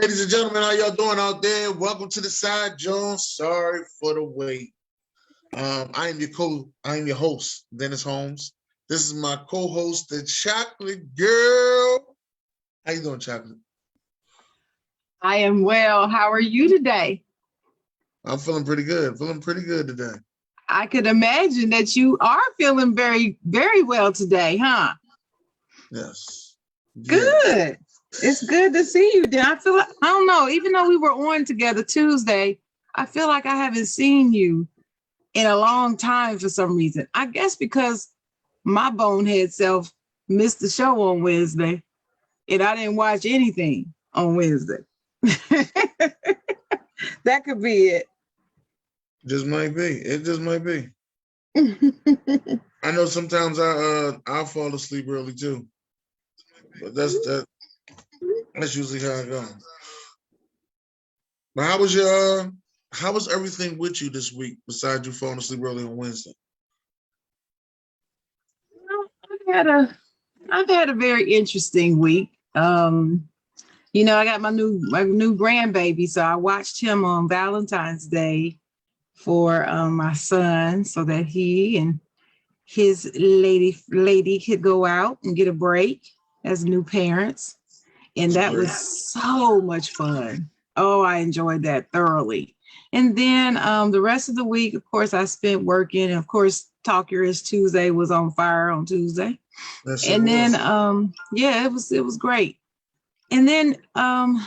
Ladies and gentlemen, how y'all doing out there? Welcome to the side, Jawn. Sorry for the wait. I am your host, Dennis Holmes. This is my co-host, the Chocolate Girl. How you doing, Chocolate? I am well. How are you today? I'm feeling pretty good. Feeling pretty good today. I could imagine that you are feeling very, very well today, huh? Yes. Good. It's good to see you. Then I feel like, I don't know, even though we were on together Tuesday, I feel like I haven't seen you in a long time for some reason. I guess because my bonehead self missed the show on Wednesday and I didn't watch anything on Wednesday. That could be it. Just might be. It just might be. I know sometimes I'll fall asleep early too. But that's usually how it goes. But how was everything with you this week besides you falling asleep early on Wednesday? I've had a very interesting week. I got my new grandbaby, so I watched him on Valentine's Day for my son so that he and his lady could go out and get a break as new parents. And that was so much fun. Oh, I enjoyed that thoroughly. And then the rest of the week, of course, I spent working. And of course, Talk Your Ish Tuesday was on fire on Tuesday. And then, it was great. And then I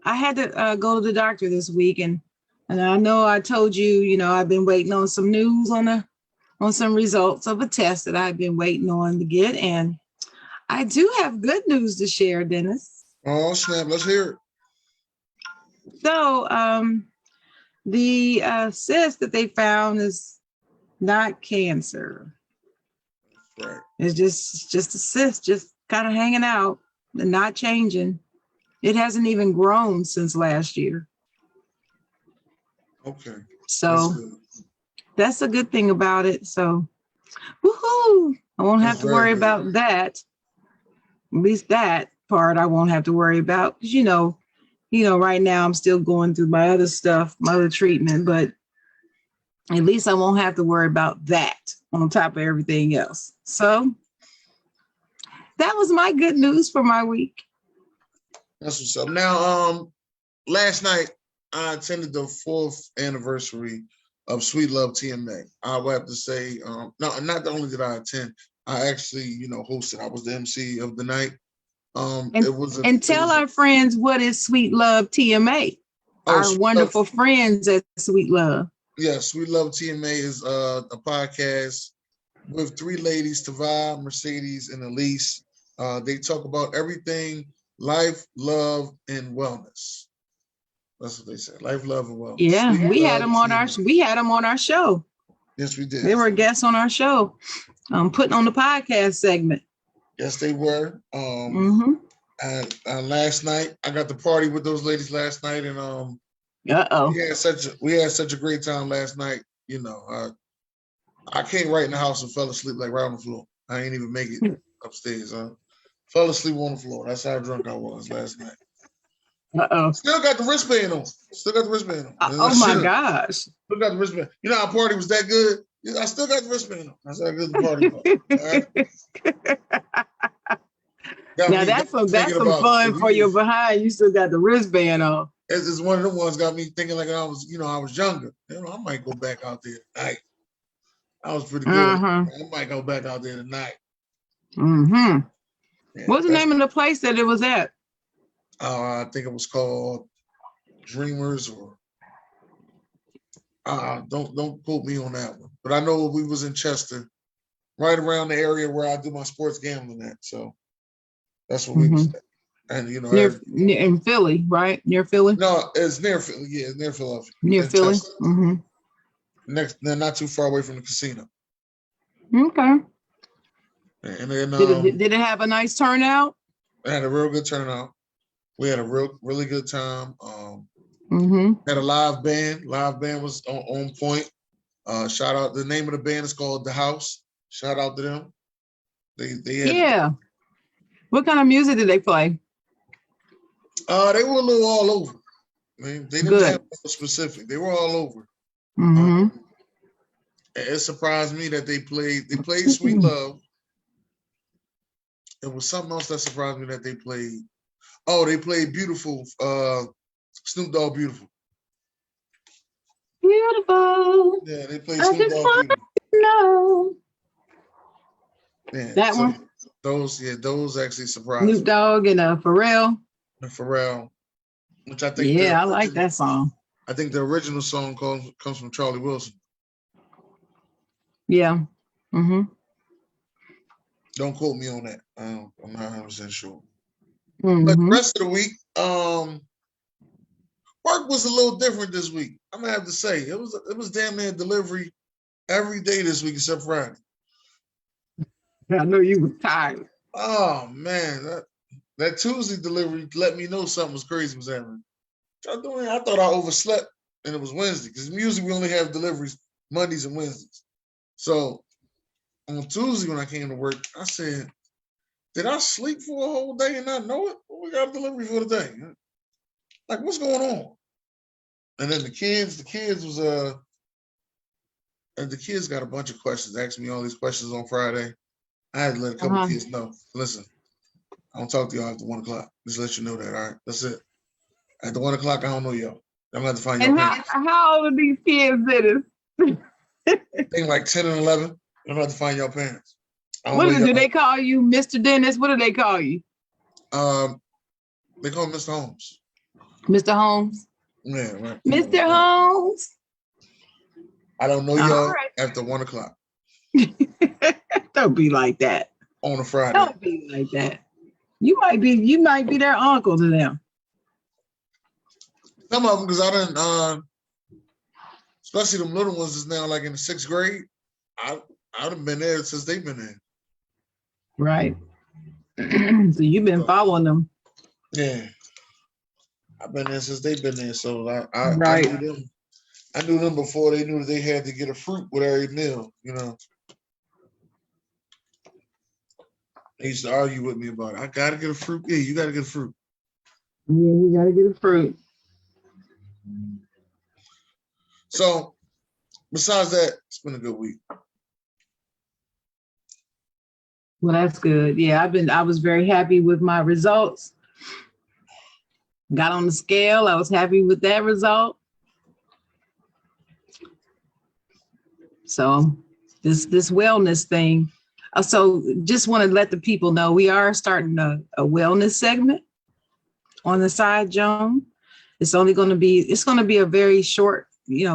had to go to the doctor this week. And I know I told you, I've been waiting on some news on some results of a test that I've been waiting on to get. And I do have good news to share, Dennis. Oh, snap. Let's hear it. So the cyst that they found is not cancer. Right. It's just a cyst, just kind of hanging out and not changing. It hasn't even grown since last year. Okay. So that's a good thing about it. So, woohoo! I won't have to worry about that. At least that part I won't have to worry about. Because, right now I'm still going through my other stuff, my other treatment, but at least I won't have to worry about that on top of everything else. So that was my good news for my week. That's what's up. Now, last night I attended the 4th anniversary of Sweet Love TMA. I would have to say, no, not only did I attend, I actually, hosted. I was the MC of the night. Tell our friends what is Sweet Love TMA. Our wonderful friends at Sweet Love. Yeah, Sweet Love TMA is a podcast with 3 ladies, Tava, Mercedes, and Elise. They talk about everything life, love, and wellness. That's what they said. Life, love, and wellness. Yeah, we had them on our show. Yes, we did. They were guests on our show, putting on the podcast segment. Yes, they were. And last night, I got to party with those ladies last night, and we had such a great time last night. I came right in the house and fell asleep like right on the floor. I ain't even make it upstairs. Fell asleep on the floor. That's how drunk I was last night. Still got the wristband on. Oh my gosh. Still got the wristband. Our party was that good. I still got the wristband on. That's how good the party was. Right? Now that's some fun for your behind. You still got the wristband on. It's one of the ones got me thinking like I was younger. I might go back out there tonight. I was pretty good. I might go back out there tonight. Yeah, what's the name of the place that it was at? I think it was called Dreamers, or don't quote me on that one. But I know we was in Chester, right around the area where I do my sports gambling at. So that's what we was at. And near in Philly, right? Near Philly? No, it's near Philly. Yeah, it's near Philadelphia. Near Philly. They're not too far away from the casino. Okay. And then did it have a nice turnout? It had a real good turnout. We had a really good time. Had a live band. Live band was on point. Shout out. The name of the band is called The House. Shout out to them. They had, What kind of music did they play? They were a little all over. They didn't have no specific. They were all over. It surprised me that they played Sweet Love. It was something else that surprised me that they played. Oh, they played Beautiful, Snoop Dogg Beautiful. Beautiful. Yeah, they played Snoop Dogg Beautiful. No. Yeah, that one? Those actually surprised Snoop Dogg and Pharrell. And Pharrell, which I think I like that song. I think the original song comes from Charlie Wilson. Yeah. Mm-hmm. Don't quote me on that. I'm not 100% sure. Mm-hmm. But the rest of the week, work was a little different this week. I'm gonna have to say it was damn near delivery every day this week except Friday. I know you were tired. Oh man, that Tuesday delivery let me know something was crazy was happening. I thought I overslept and it was Wednesday because usually we only have deliveries Mondays and Wednesdays. So on Tuesday when I came to work, I said, "Did I sleep for a whole day and not know it? Well, we got a delivery for the day. Like, what's going on?" And then the kids got a bunch of questions, asking me all these questions on Friday. I had to let a couple of kids know. Listen, I don't talk to y'all after 1 o'clock. Just let you know that, all right? That's it. At the 1 o'clock, I don't know y'all. I'm gonna have to find y'all parents. How old are these kids, Dennis? I think like 10 and 11. I'm gonna have to find y'all parents. Do they call you Mr. Dennis? What do they call you? They call him Mr. Holmes. Mr. Holmes? Yeah, right. Mr. Holmes? I don't know y'all after 1 o'clock. Don't be like that. On a Friday. Don't be like that. You might be their uncle to them. Some of them, because I didn't, especially them little ones is now like in the 6th grade. I'd have been there since they've been there. Right. So you've been following them. Yeah. I've been there since they've been there. So I knew them before they knew that they had to get a fruit with every meal, you know. They used to argue with me about it. I gotta get a fruit. Yeah, you gotta get a fruit. Yeah, you gotta get a fruit. So besides that, it's been a good week. Well, that's good. Yeah, I was very happy with my results. Got on the scale. I was happy with that result. So this wellness thing. So just want to let the people know we are starting a wellness segment on the side, Jawn. It's going to be a very short,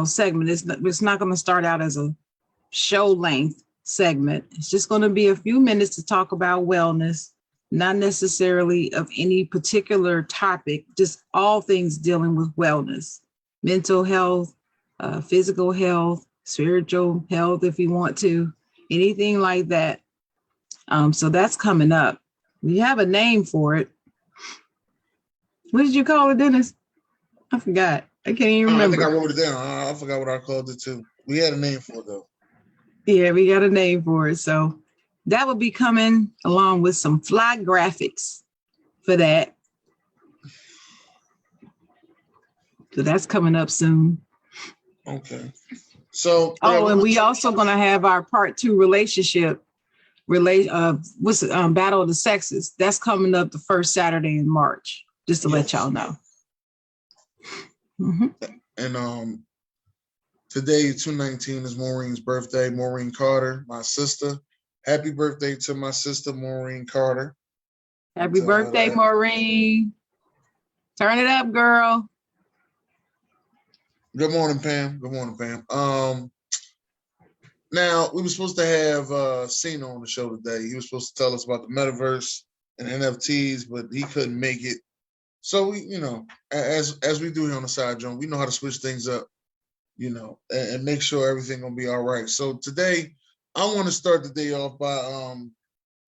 segment. It's not going to start out as a show length segment. It's just going to be a few minutes to talk about wellness, not necessarily of any particular topic, just all things dealing with wellness, mental health, physical health, spiritual health, if you want to, anything like that. So that's coming up. We have a name for it. What did you call it, Dennis? I forgot. I can't even remember. I think I wrote it down. I forgot what I called it too. We had a name for it though. Yeah, we got a name for it. So that will be coming along with some fly graphics for that. So that's coming up soon. Okay. So and we also gonna have our part 2 relationship Battle of the Sexes. That's coming up the first Saturday in March, just to let y'all know. Mm-hmm. And today, 2/19, is Maureen's birthday. Maureen Carter, my sister. Happy birthday to my sister, Maureen Carter. Happy birthday, Maureen. Turn it up, girl. Good morning, Pam. Good morning, Pam. Now, we were supposed to have Cena on the show today. He was supposed to tell us about the metaverse and NFTs, but he couldn't make it. So we, as we do here on the side, Jawn, we know how to switch things up, and make sure everything gonna be all right. So today, I want to start the day off by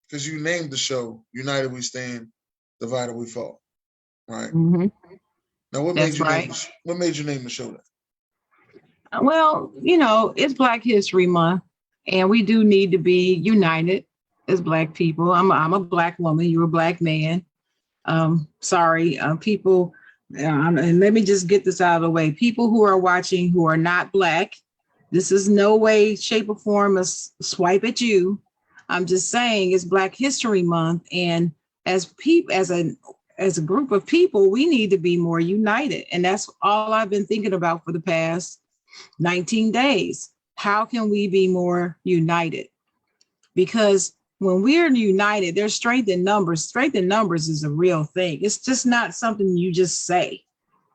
because you named the show "United We Stand, Divided We Fall," right? Mm-hmm. Now, what made you name the show that? Well, it's Black History Month, and we do need to be united as Black people. I'm a Black woman. You're a Black man. Sorry, people, and let me just get this out of the way. People who are watching who are not Black, this is no way, shape, or form a swipe at you. I'm just saying it's Black History Month, and as people, as a group of people, we need to be more united, and that's all I've been thinking about for the past 19 days. How can we be more united? Because when we're united, there's strength in numbers. Strength in numbers is a real thing. It's just not something you just say.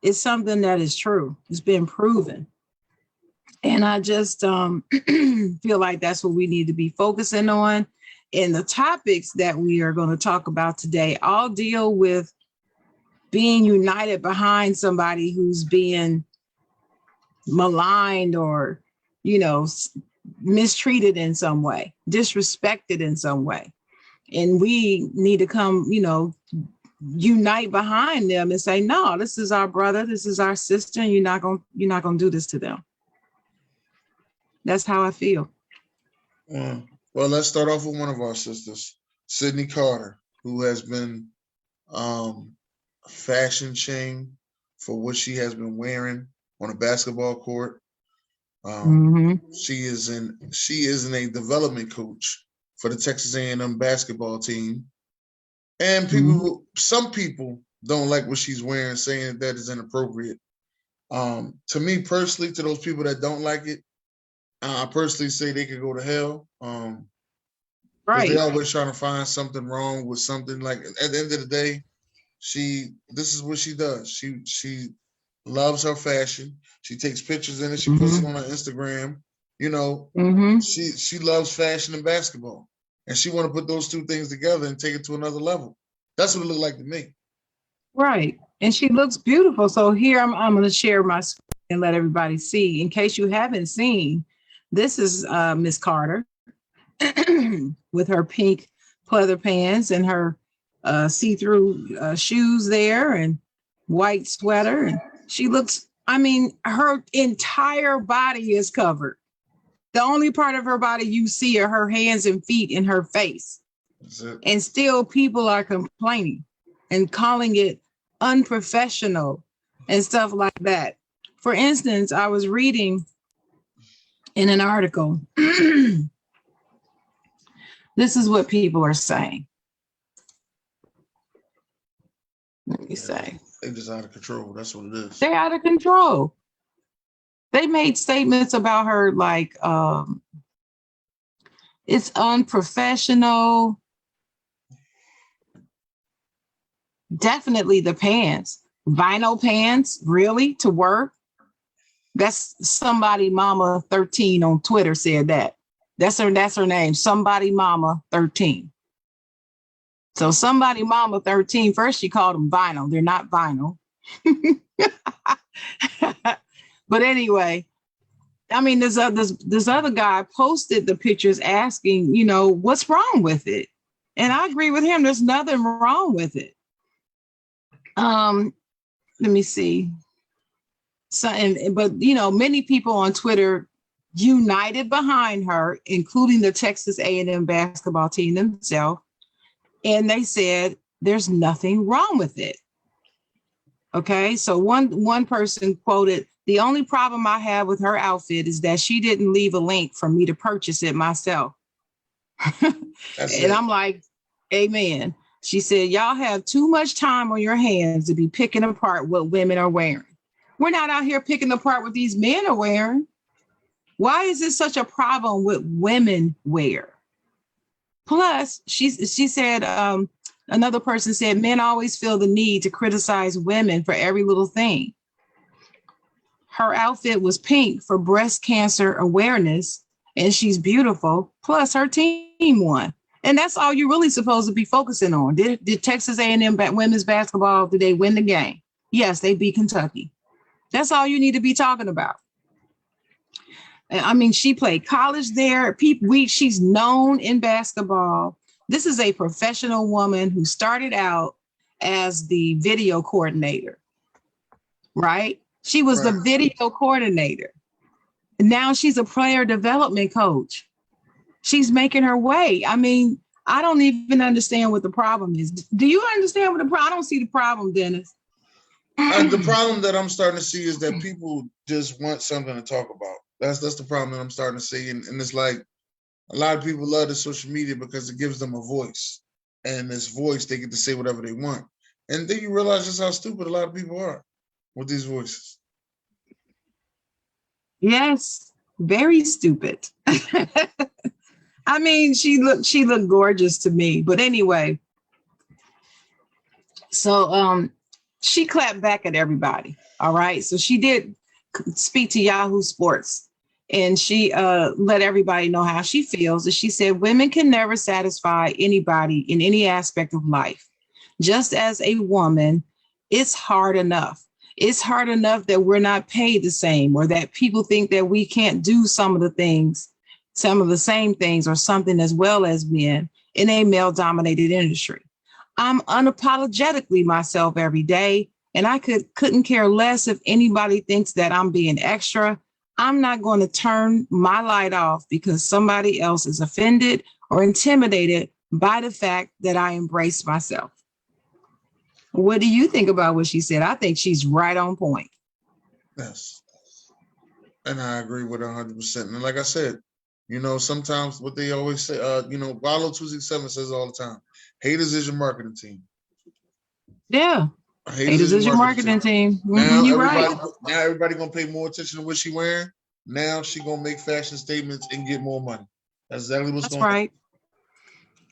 It's something that is true. It's been proven. And I just feel like that's what we need to be focusing on. And the topics that we are going to talk about today all deal with being united behind somebody who's being maligned or, mistreated in some way, disrespected in some way. And we need to come, unite behind them and say, no, this is our brother, this is our sister, and you're not gonna do this to them. That's how I feel. Well, let's start off with one of our sisters, Sydney Carter, who has been fashion shamed for what she has been wearing on a basketball court. She is a development coach for the Texas A&M basketball team, and some people don't like what she's wearing, saying that is inappropriate. To me personally, to those people that don't like it, I personally say they could go to hell. Right? They're always trying to find something wrong with something. Like at the end of the day, this is what she does. She loves her fashion. She takes pictures in it. She puts it on her Instagram. She loves fashion and basketball, and she want to put those two things together and take it to another level. That's what it looked like to me. Right, and she looks beautiful. So here I'm going to share my screen and let everybody see. In case you haven't seen, this is Miss Carter with her pink pleather pants and her see-through shoes there and white sweater, and she looks, her entire body is covered. The only part of her body you see are her hands and feet and her face. And still people are complaining and calling it unprofessional and stuff like that. For instance, I was reading in an article, this is what people are saying. Let me say. They're just out of control. That's what it is. They're out of control. They made statements about her like, it's unprofessional. Definitely the pants. Vinyl pants, really, to work? That's somebody mama 13 on Twitter said that. That's her name. Somebody mama 13. So somebody mama 13, first she called them vinyl. They're not vinyl. But anyway, this other guy posted the pictures asking, what's wrong with it? And I agree with him. There's nothing wrong with it. Let me see. But many people on Twitter united behind her, including the Texas A&M basketball team themselves. And they said, there's nothing wrong with it. Okay, so one person quoted, the only problem I have with her outfit is that she didn't leave a link for me to purchase it myself. And I'm like, amen. She said, y'all have too much time on your hands to be picking apart what women are wearing. We're not out here picking apart what these men are wearing. Why is this such a problem with women wear? Plus, she said, another person said, men always feel the need to criticize women for every little thing. Her outfit was pink for breast cancer awareness, and she's beautiful. Plus, her team won. And that's all you're really supposed to be focusing on. Did Texas A&M women's basketball, did they win the game? Yes, they beat Kentucky. That's all you need to be talking about. She played college there. She's known in basketball. This is a professional woman who started out as the video coordinator, right? She was the video coordinator. Now she's a player development coach. She's making her way. I don't even understand what the problem is. Do you understand what the problem? I don't see the problem, Dennis. The problem that I'm starting to see is that people just want something to talk about. That's the problem that I'm starting to see, and it's like a lot of people love the social media because it gives them a voice, and this voice they get to say whatever they want, and then you realize just how stupid a lot of people are with these voices. Yes, very stupid. I mean, she looked gorgeous to me. But anyway, so she clapped back at everybody. All right. So she did speak to Yahoo Sports, and she let everybody know how she feels. And she said women can never satisfy anybody in any aspect of life. Just as a woman, it's hard enough. It's hard enough that we're not paid the same, or that people think that we can't do some of the things, some of the same things, or something as well as men in a male dominated industry. I'm unapologetically myself every day, and I couldn't care less if anybody thinks that I'm being extra. I'm not going to turn my light off because somebody else is offended or intimidated by the fact that I embrace myself. What do you think about what she said? I think she's right on point. Yes, and I agree with 100%. And like I said, sometimes what they always say, Barlow 267 says all the time, haters is your marketing team. Yeah. Haters is your marketing team. Now you're right. Now everybody gonna pay more attention to what she wearing. Now she gonna make fashion statements and get more money. That's exactly what's going on. Right.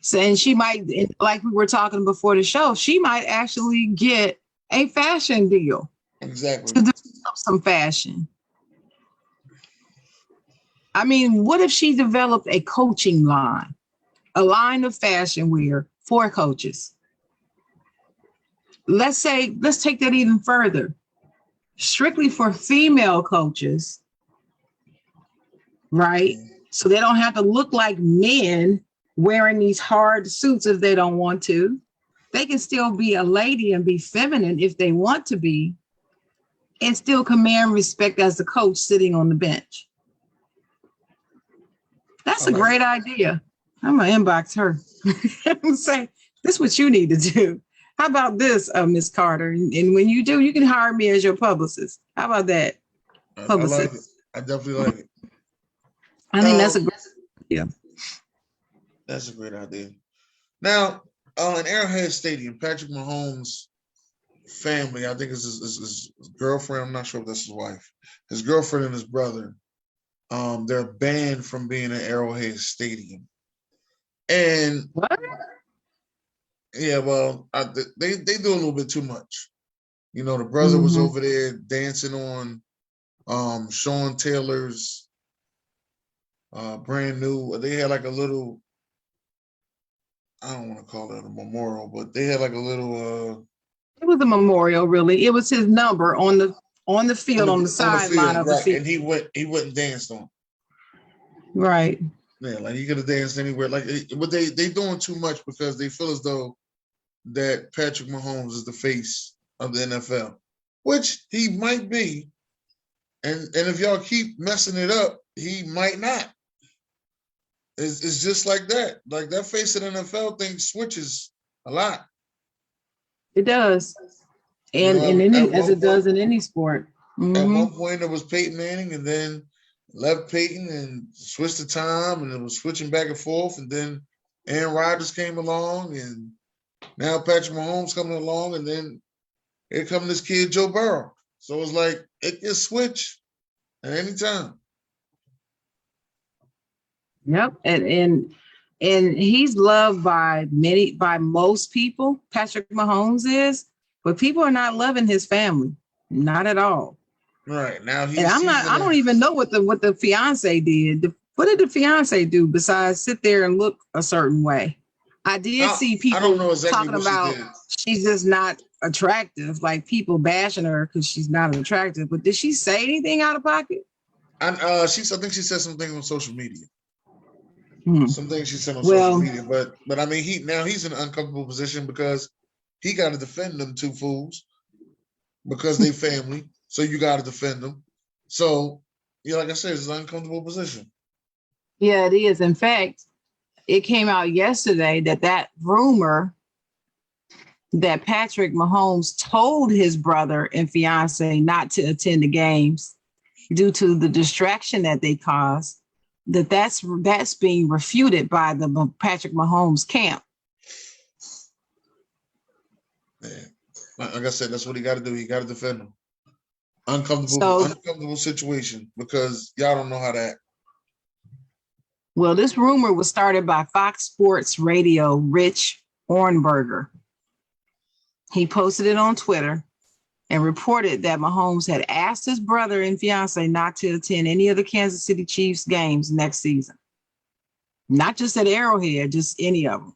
So, and she might, like we were talking before the show, she might actually get a fashion deal. Exactly. To do some fashion. I mean, what if she developed a coaching line, a line of fashion wear for coaches? Let's take that even further. Strictly for female coaches, right? So they don't have to look like men wearing these hard suits if they don't want to. They can still be a lady and be feminine if they want to be, and still command respect as the coach sitting on the bench. That's a great idea. I'm gonna inbox her. I'm gonna say, this is what you need to do. How about this, Miss Carter? And when you do, you can hire me as your publicist. How about that? Publicist. I like it. I definitely like it. I think that's a great idea. That's a great idea. Now, in Arrowhead Stadium, Patrick Mahomes' family, I think it's his girlfriend. I'm not sure if that's his wife. His girlfriend and his brother. They're banned from being in Arrowhead Stadium. And what? Yeah, well, they do a little bit too much. The brother was over there dancing on Sean Taylor's brand new. They had like a little, I don't want to call it a memorial, but they had like a little. It was a memorial, really. It was his number on the field, on the sideline of the field, and he went and danced on. Right. Yeah, like he could have danced anywhere. Like, but they doing too much because they feel as though that Patrick Mahomes is the face of the NFL, which he might be. And if y'all keep messing it up, he might not. It's just like that. Like that face of the NFL thing switches a lot. It does. And as it does in any sport. At one point it was Peyton Manning, and then left Peyton and switched the time, and it was switching back and forth, and then Aaron Rodgers came along, and now Patrick Mahomes coming along, and then here comes this kid Joe Burrow. So it's like it can switch at any time. Yep, and he's loved by most people. Patrick Mahomes is, but people are not loving his family, not at all. Right now, I don't even know what the fiance did. What did the fiance do besides sit there and look a certain way? I did see people talking about she's just not attractive, like people bashing her because she's not attractive. But did she say anything out of pocket? I think she said something on social media. Some things she said on social media, but I mean, he's in an uncomfortable position because he got to defend them two fools because they family. So you got to defend them. So, like I said, it's an uncomfortable position. Yeah, it is. In fact, it came out yesterday that rumor that Patrick Mahomes told his brother and fiance not to attend the games due to the distraction that they caused, that's being refuted by the Patrick Mahomes camp. Yeah. Like I said, that's what he got to do. He got to defend him. Uncomfortable situation because y'all don't know how to act. Well, this rumor was started by Fox Sports Radio Rich Ornberger. He posted it on Twitter and reported that Mahomes had asked his brother and fiance not to attend any of the Kansas City Chiefs games next season. Not just at Arrowhead, just any of them,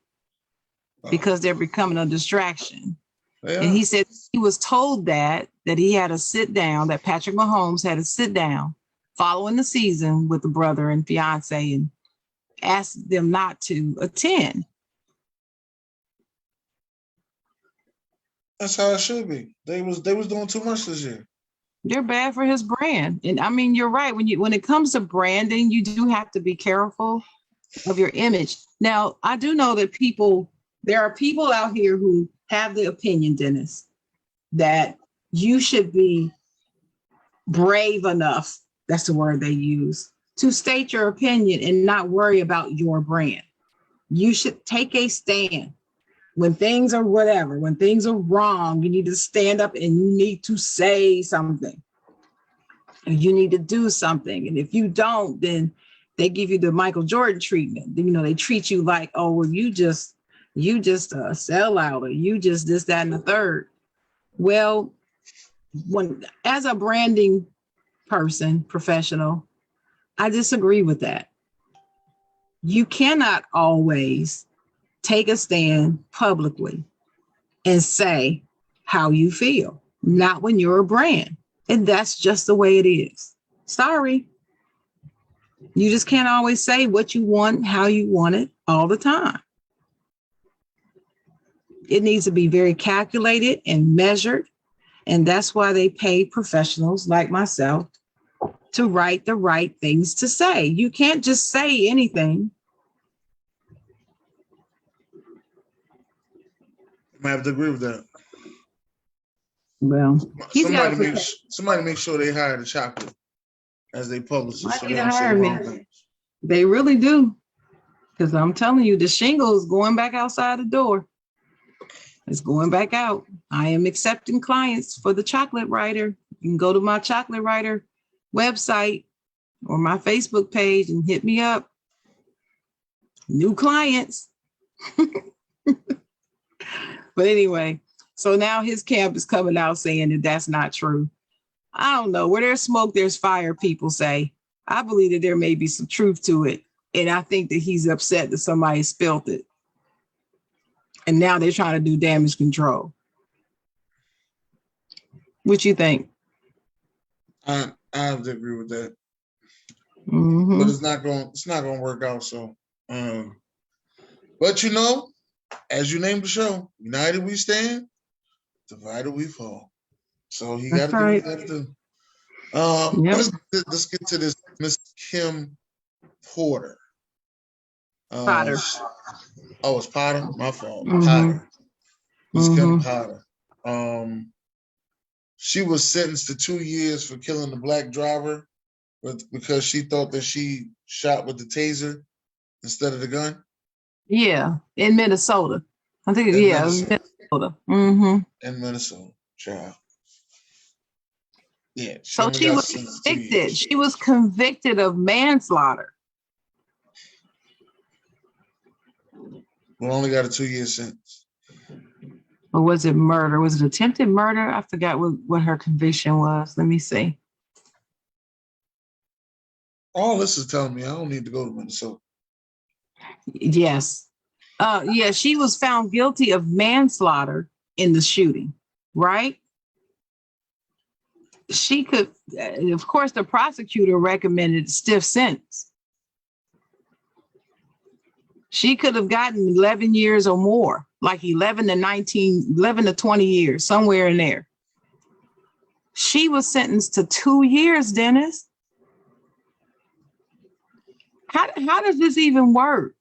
because they're becoming a distraction. Yeah. And he said he was told that he had a sit down, that Patrick Mahomes had a sit down following the season with the brother and fiance and asked them not to attend. That's how it should be. They was doing too much this year. They're bad for his brand. And I mean, you're right. When it comes to branding, you do have to be careful of your image. Now, I do know that there are people out here who have the opinion, Dennis, that you should be brave enough, that's the word they use, to state your opinion and not worry about your brand. You should take a stand. When things are whatever, when things are wrong, you need to stand up and you need to say something. And you need to do something. And if you don't, then they give you the Michael Jordan treatment. You know, they treat you like, oh, well, you just a sellout, or you just this, that, and the third. Well, as a branding person, professional, I disagree with that. You cannot always take a stand publicly and say how you feel, not when you're a brand. And that's just the way it is. Sorry. You just can't always say what you want, how you want it all the time. It needs to be very calculated and measured. And that's why they pay professionals like myself to write the right things to say. You can't just say anything. I have to agree with that. Well, somebody make sure they hire the chocolate as they publish it. So they don't say the wrong things. They really do. Because I'm telling you, the shingle is going back outside the door. It's going back out. I am accepting clients for the chocolate writer. You can go to my chocolate writer website or my Facebook page and hit me up. New clients. But anyway, so now his camp is coming out saying that that's not true. I don't know. Where there's smoke, there's fire, people say. I believe that there may be some truth to it. And I think that he's upset that somebody spilled it. And now they're trying to do damage control. What you think? I have to agree with that. Mm-hmm. But it's not going to work out. So, but you know, as you named the show, united we stand, divided we fall. So he got to do what he got to do. Let's get to this Miss Kim Porter. Potter. It's Potter. My fault. Mm-hmm. Potter. Miss Kim Potter. She was sentenced to 2 years for killing the black driver, because she thought that she shot with the taser instead of the gun. Yeah, in Minnesota. I think, Minnesota. Mm-hmm. In Minnesota, child. Yeah. So she was convicted. She was convicted of manslaughter. We only got a 2-year sentence. Or was it murder? Was it attempted murder? I forgot what her conviction was. Let me see. All this is telling me I don't need to go to Minnesota. Yes. She was found guilty of manslaughter in the shooting, right? She could, of course, the prosecutor recommended a stiff sentence. She could have gotten 11 years or more, like 11 to 20 years, somewhere in there. She was sentenced to 2 years, Dennis. How does this even work?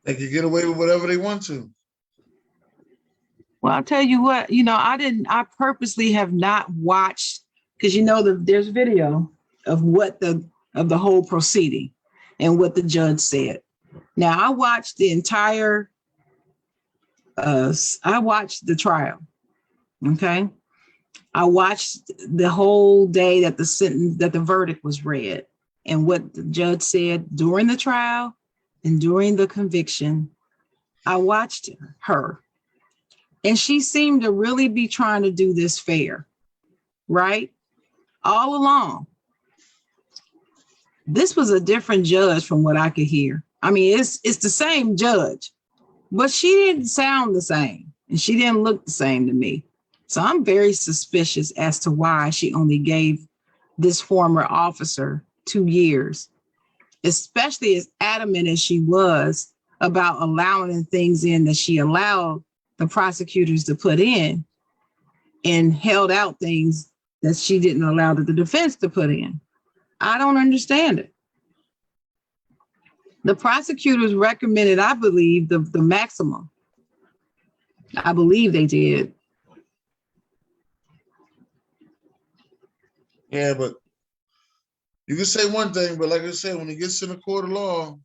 They can get away with whatever they want to. Well, I'll tell you what, I purposely have not watched, because there's video of of the whole proceeding and what the judge said. Now I watched the entire I watched the trial. Okay. I watched the whole day that the verdict was read, and what the judge said during the trial and during the conviction. I watched her, and she seemed to really be trying to do this fair, right? All along. This was a different judge from what I could hear. I mean, it's the same judge, but she didn't sound the same, and she didn't look the same to me. So I'm very suspicious as to why she only gave this former officer 2 years, especially as adamant as she was about allowing things in that she allowed the prosecutors to put in, and held out things that she didn't allow the defense to put in. I don't understand it. The prosecutors recommended, I believe, the maximum. I believe they did. Yeah, but you can say one thing, but like I said, when it gets in the court of law,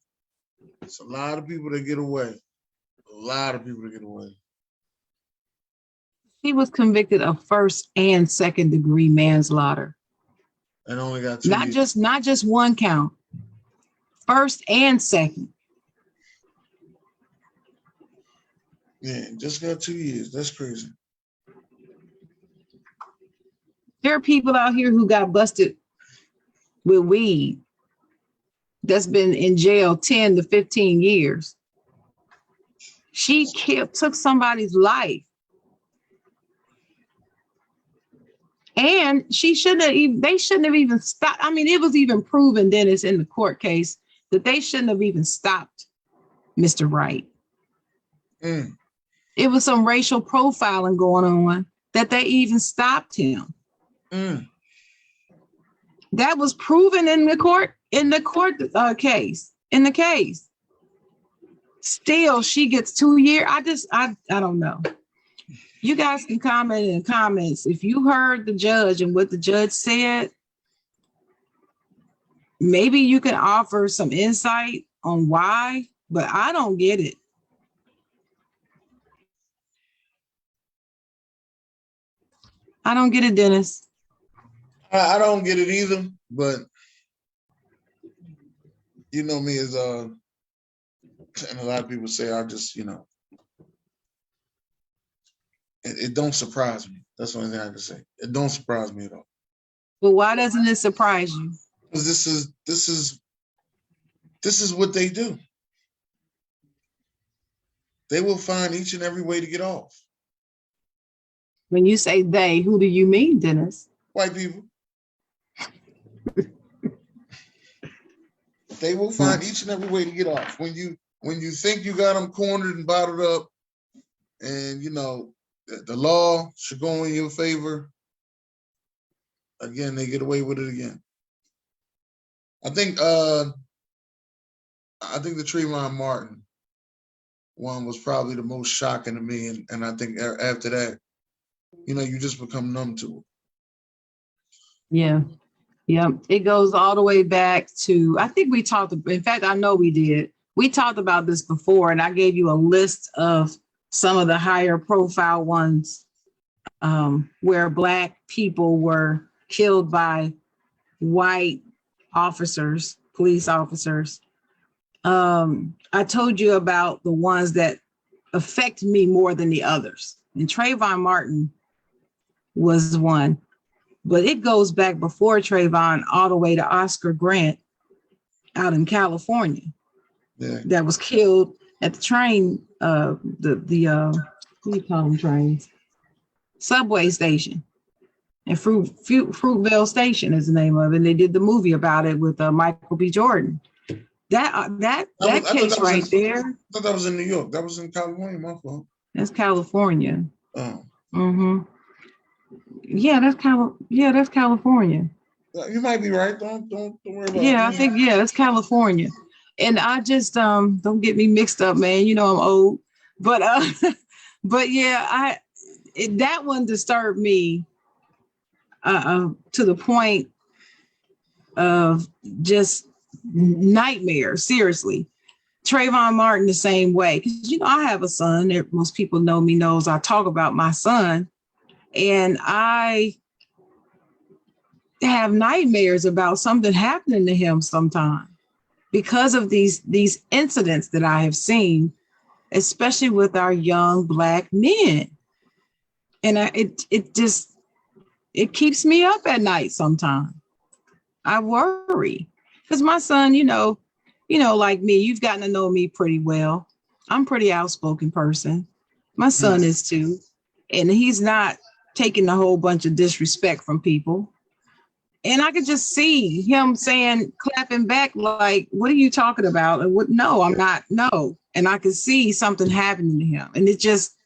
it's a lot of people that get away. A lot of people that get away. She was convicted of first and second degree manslaughter. And only got 2 years. Not just one count. First and second. Yeah, just got 2 years. That's crazy. There are people out here who got busted with weed that's been in jail 10 to 15 years. She took somebody's life. And they shouldn't have even stopped. I mean, it was even proven, Dennis, in the court case that they shouldn't have even stopped Mr. Wright. It was some racial profiling going on that they even stopped him. That was proven in the court case. In the case. Still, she gets 2 years. I don't know. You guys can comment in the comments. If you heard the judge and what the judge said, maybe you can offer some insight on why, but I don't get it. I don't get it, Dennis. I don't get it either, but you know me as and a lot of people say I just, it don't surprise me. That's the only thing I can say. It don't surprise me at all. But why doesn't it surprise you? Because this is what they do. They will find each and every way to get off. When you say they, who do you mean, Dennis? White people. They will find each and every way to get off. When you think you got them cornered and bottled up, and the law should go in your favor, again, they get away with it again. I think the Trayvon Martin one was probably the most shocking to me, and I think after that, you just become numb to it. Yeah. It goes all the way back to, I think we talked, in fact, I know we did. We talked about this before, and I gave you a list of some of the higher profile ones where Black people were killed by white officers, police officers. I told you about the ones that affect me more than the others. And Trayvon Martin was one. But it goes back before Trayvon all the way to Oscar Grant out in California. Yeah. That was killed at the train, what do you call them trains? Subway station. And Fruitvale Station is the name of it. And they did the movie about it with Michael B. Jordan. That case right there. I thought that was in New York. That was in California, my fault. That's California. Oh. Mm-hmm. Yeah, that's California. You might be right. Don't worry about it. Yeah, I think, that's California. And I just don't get me mixed up, man. You know I'm old, but but yeah, that one disturbed me to the point of just nightmare. Seriously, Trayvon Martin the same way, because I have a son. Most people know me, knows I talk about my son, and I have nightmares about something happening to him sometime because of these incidents that I have seen, especially with our young Black men. And it keeps me up at night sometimes. I worry because my son, like me, you've gotten to know me pretty well. I'm a pretty outspoken person. My son is too. And he's not taking a whole bunch of disrespect from people. And I could just see him clapping back, like, what are you talking about? And what? No, I'm not. No. And I could see something happening to him. And it's just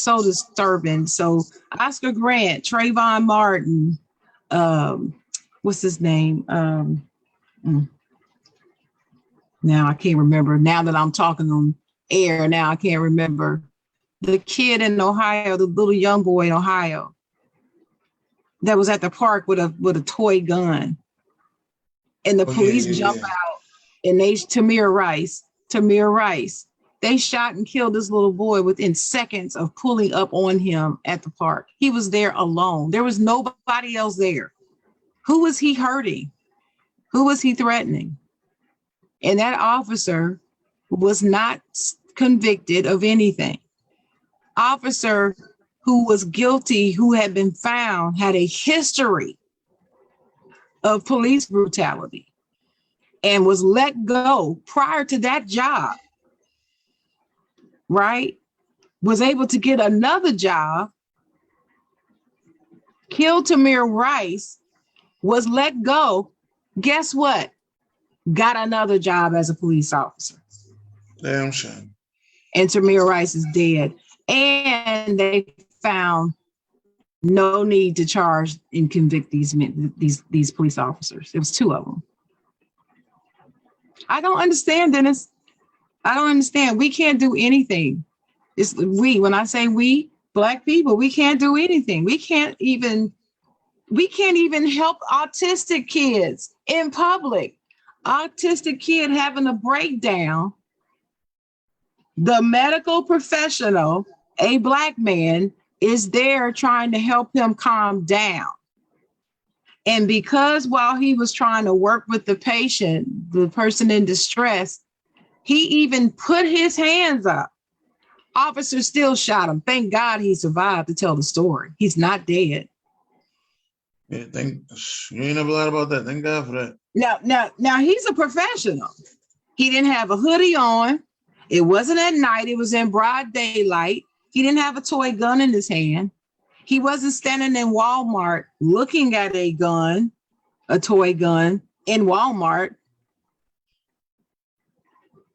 so disturbing. So Oscar Grant, Trayvon Martin, what's his name? Now I can't remember. Now that I'm talking on air, now I can't remember. The kid in Ohio, the little young boy in Ohio that was at the park with a toy gun, and the police jump out, and Tamir Rice, they shot and killed this little boy within seconds of pulling up on him at the park. He was there alone. There was nobody else there. Who was he hurting? Who was he threatening? And that officer was not convicted of anything. Officer who was guilty, who had been found, had a history of police brutality and was let go prior to that job, right? Was able to get another job, killed Tamir Rice, was let go. Guess what? Got another job as a police officer. Damn shame. And Tamir Rice is dead. And they found no need to charge and convict these police officers. It was two of them. I don't understand, Dennis. I don't understand. We can't do anything. When I say we, Black people, we can't do anything. We can't even help autistic kids in public. Autistic kid having a breakdown. The medical professional, a Black man, is there trying to help him calm down. And because while he was trying to work with the patient, the person in distress, he even put his hands up. Officer still shot him. Thank God he survived to tell the story. He's not dead. Yeah, you ain't never lied about that. Thank God for that. Now he's a professional. He didn't have a hoodie on. It wasn't at night. It was in broad daylight. He didn't have a toy gun in his hand. He wasn't standing in Walmart looking at a toy gun in Walmart,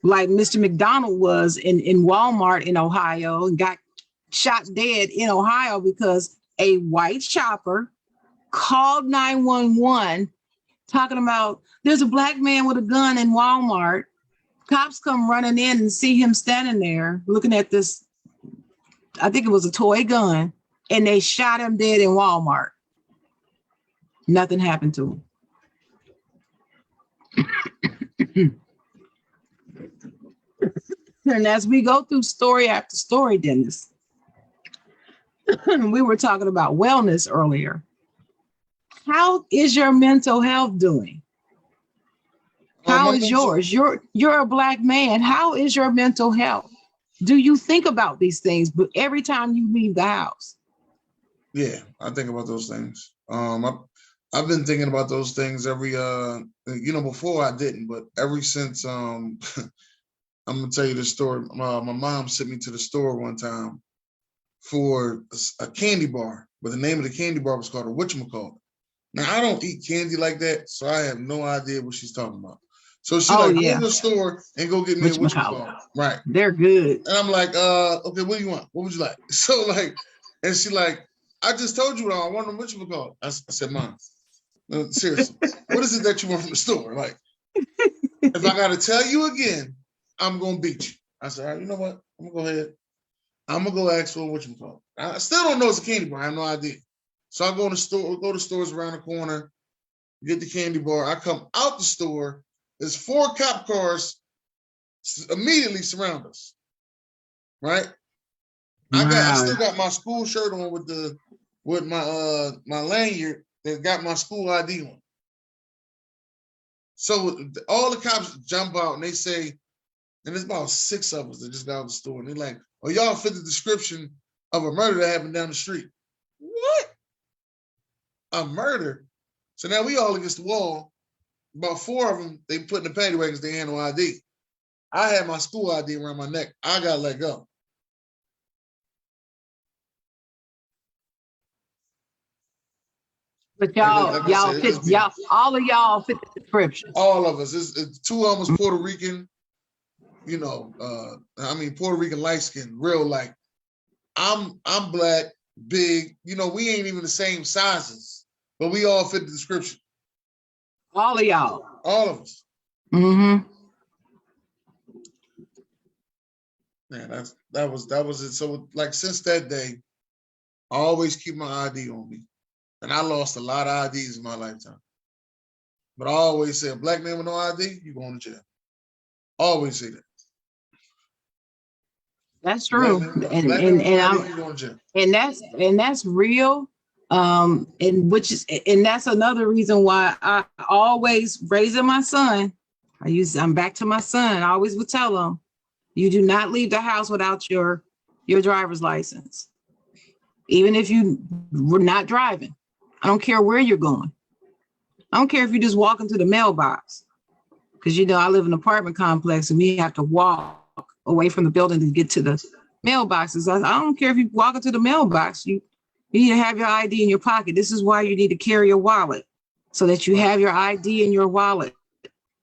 like Mr. McDonald was in Walmart in Ohio and got shot dead in Ohio because a white shopper called 911 talking about there's a Black man with a gun in Walmart. Cops come running in and see him standing there looking at this, I think it was a toy gun, and they shot him dead in Walmart. Nothing happened to him. And as we go through story after story, Dennis, we were talking about wellness earlier. How is your mental health doing? How is yours? You're a Black man. How is your mental health? Do you think about these things every time you leave the house? Yeah, I think about those things. I've been thinking about those things every before I didn't, but ever since I'm gonna tell you this story. My mom sent me to the store one time for a candy bar, but the name of the candy bar was called a whatchamacallit. Now I don't eat candy like that, so I have no idea what she's talking about. So she go to the store and go get me a whatchamacallit. Right. They're good. And I'm like, okay, what do you want? What would you like? So and she like, I just told you what I want a whatchamacallit. I said, Mom, Seriously, what is it that you want from the store? Like, if I got to tell you again, I'm going to beat you. I said, all right, you know what? I'm going to go ahead. I'm going to go ask for what you call it. I still don't know it's a candy bar. I have no idea. So I go in the store, go to stores around the corner, get the candy bar. I come out the store. There's 4 cop cars immediately surround us. Right? I still got my school shirt on with my lanyard that got my school ID on. So all the cops jump out and they say, and there's about 6 of us that just got out of the store, and they're like, "Oh, y'all fit the description of a murder that happened down the street." What? A murder? So now we all against the wall. About 4 of them, they put in the paddy wagons, they had no ID. I had my school ID around my neck. I got let go. But y'all all of y'all fit the description. All of us. It's 2 of them was Puerto Rican, Puerto Rican light skin, real light. I'm black, big, we ain't even the same sizes, but we all fit the description. All of y'all. All of us. Mm-hmm. Man, that was it. So like since that day, I always keep my ID on me. And I lost a lot of IDs in my lifetime. But I always say, a black man with no ID, you going to jail. Always say that. That's true. And that's real. And that's another reason why I always raising my son. I'm back to my son. I always would tell him, you do not leave the house without your driver's license. Even if you were not driving. I don't care where you're going. I don't care if you just walk into the mailbox. Because, I live in an apartment complex and we have to walk away from the building to get to the mailboxes. I don't care if you walk into the mailbox. You need to have your ID in your pocket. This is why you need to carry a wallet, so that you have your ID in your wallet.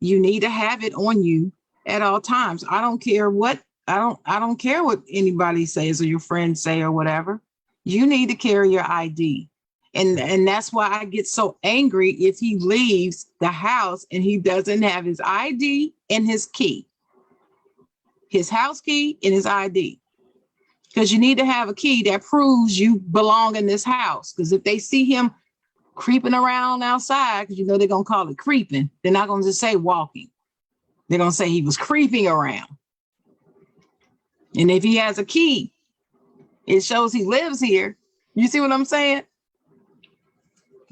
You need to have it on you at all times. I don't care what anybody says or your friends say or whatever. You need to carry your ID. And that's why I get so angry if he leaves the house and he doesn't have his ID and his key, his house key and his ID. Because you need to have a key that proves you belong in this house. Because if they see him creeping around outside, because they're going to call it creeping, they're not going to just say walking. They're going to say he was creeping around. And if he has a key, it shows he lives here. You see what I'm saying?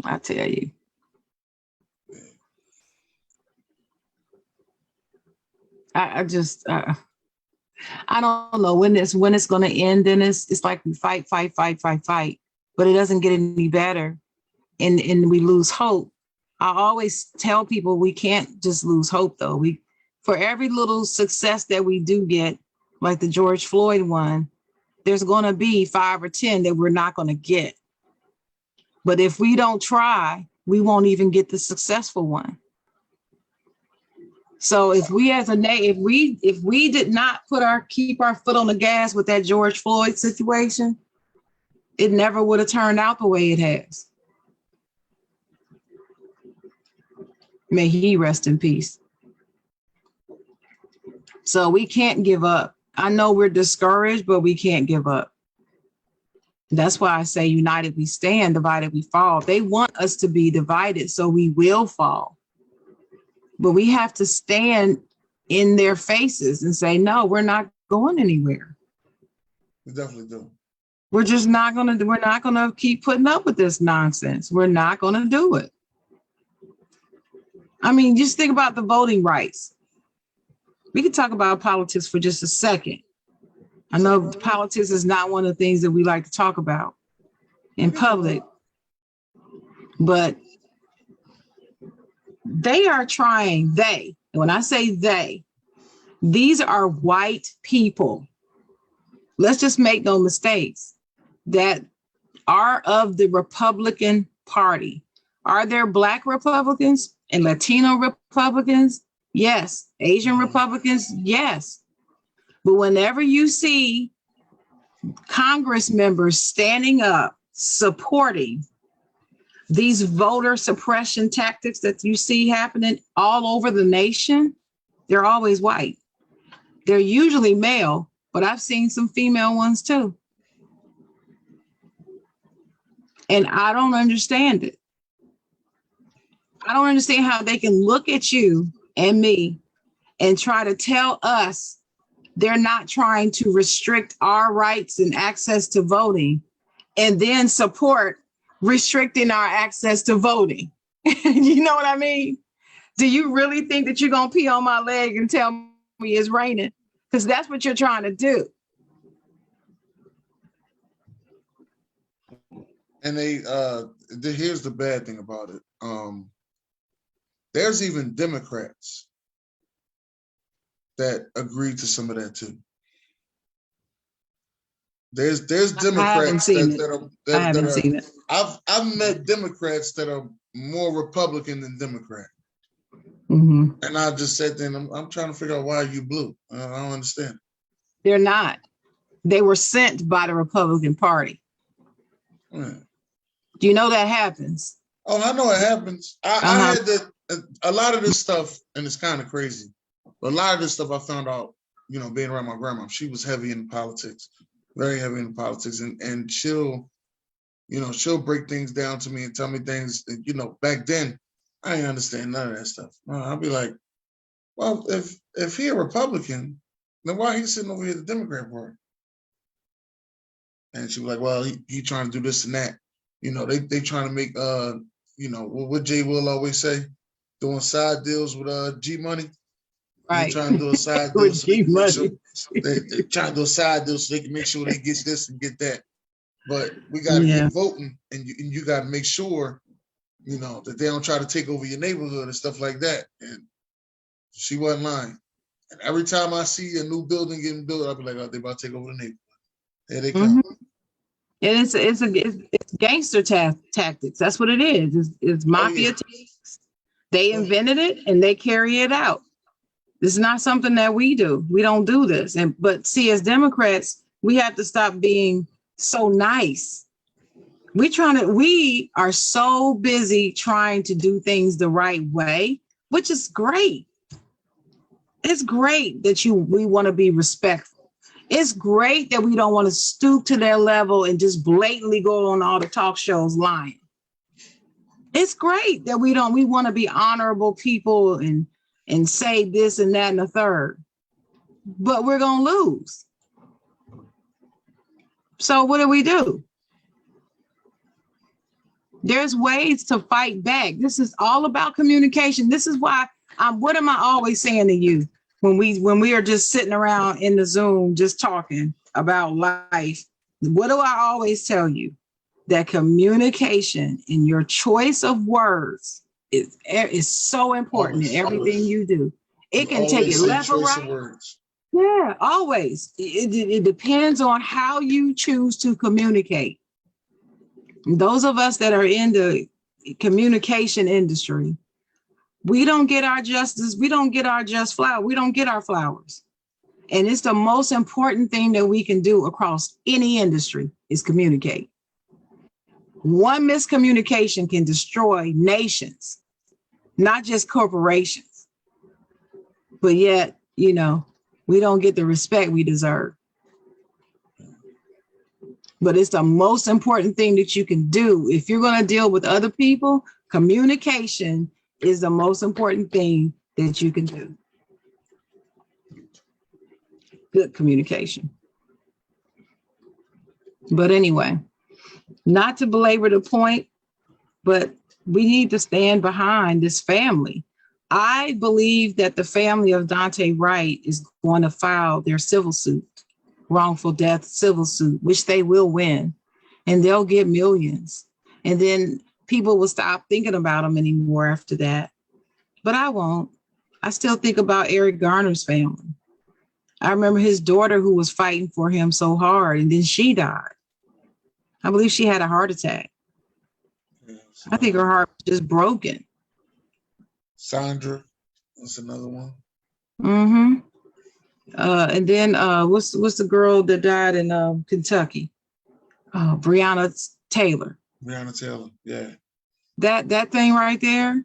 I tell you. I don't know when it's going to end. Then it's like we fight, but it doesn't get any better, and we lose hope. I always tell people we can't just lose hope though. For every little success that we do get, like the George Floyd one, there's going to be 5 or 10 that we're not going to get. But if we don't try, we won't even get the successful one. So if we if we did not keep our foot on the gas with that George Floyd situation, it never would have turned out the way it has. May he rest in peace. So we can't give up. I know we're discouraged, but we can't give up. That's why I say united we stand, divided we fall. They want us to be divided, so we will fall. But we have to stand in their faces and say, no, we're not going anywhere. We definitely do. We're not going to keep putting up with this nonsense. We're not going to do it. I mean, just think about the voting rights. We could talk about politics for just a second. I know politics is not one of the things that we like to talk about in public, but they are trying, and when I say they, these are white people. Let's just make no mistakes, that are of the Republican Party. Are there Black Republicans and Latino Republicans? Yes. Asian Republicans? Yes. But whenever you see Congress members standing up, supporting These voter suppression tactics that you see happening all over the nation, they're always white. They're usually male, but I've seen some female ones too. And I don't understand it. I don't understand how they can look at you and me and try to tell us they're not trying to restrict our rights and access to voting, and then support restricting our access to voting. You know what I mean? Do you really think that you're going to pee on my leg and tell me it's raining? Because that's what you're trying to do. And here's the bad thing about it. There's even Democrats that agree to some of that too. There's Democrats I haven't seen it. I've met Democrats that are more Republican than Democrat. Mm-hmm. And I just said to them, I'm trying to figure out why you blue. I don't understand. They're not. They were sent by the Republican Party. Hmm. Do you know that happens? Oh, I know it happens. I had a lot of this stuff, and it's kind of crazy. But a lot of this stuff I found out, being around my grandma. She was heavy in politics, very heavy in politics, and she'll break things down to me and tell me things. Back then, I didn't understand none of that stuff. I'll be like, well, if he a Republican, then why he sitting over here at the Democrat Party? And she was like, well, he trying to do this and that. They trying to make what Jay Will always say, doing side deals with G Money. Right. They trying to do a side deal with G Money. They trying to do a side deal so they can make sure they get this and get that. But we got to keep voting, and you got to make sure, that they don't try to take over your neighborhood and stuff like that. And she wasn't lying. And every time I see a new building getting built, I'll be like, oh, they about to take over the neighborhood. There they come. Mm-hmm. And it's gangster tactics. That's what it is. It's mafia tactics. They invented it and they carry it out. This is not something that we do. We don't do this. But see, as Democrats, we have to stop being so nice. We are so busy trying to do things the right way, which is great. It's great that we want to be respectful. It's great that we don't want to stoop to their level and just blatantly go on all the talk shows lying. It's great that we want to be honorable people and say this and that and the third, but we're going to lose. So what do? There's ways to fight back. This is all about communication. This is why what am I always saying to you? When we are just sitting around in the Zoom, just talking about life, what do I always tell you? That communication in your choice of words is so important in everything you do. It can take it left or right. Yeah, always. It depends on how you choose to communicate. Those of us that are in the communication industry, we don't get our justice. We don't get our just flower. We don't get our flowers. And it's the most important thing that we can do across any industry is communicate. One miscommunication can destroy nations, not just corporations. But yet, we don't get the respect we deserve. But it's the most important thing that you can do. If you're going to deal with other people, communication is the most important thing that you can do. Good communication. But anyway, not to belabor the point, but we need to stand behind this family. I believe that the family of Dante Wright is going to file their civil suit, wrongful death civil suit, which they will win, and they'll get millions. And then people will stop thinking about them anymore after that. But I won't. I still think about Eric Garner's family. I remember his daughter who was fighting for him so hard, and then she died. I believe she had a heart attack. I think her heart was just broken. Sandra, that's another one. Mm-hmm. And then what's the girl that died in Kentucky? Breonna Taylor. Breonna Taylor, yeah. That thing right there,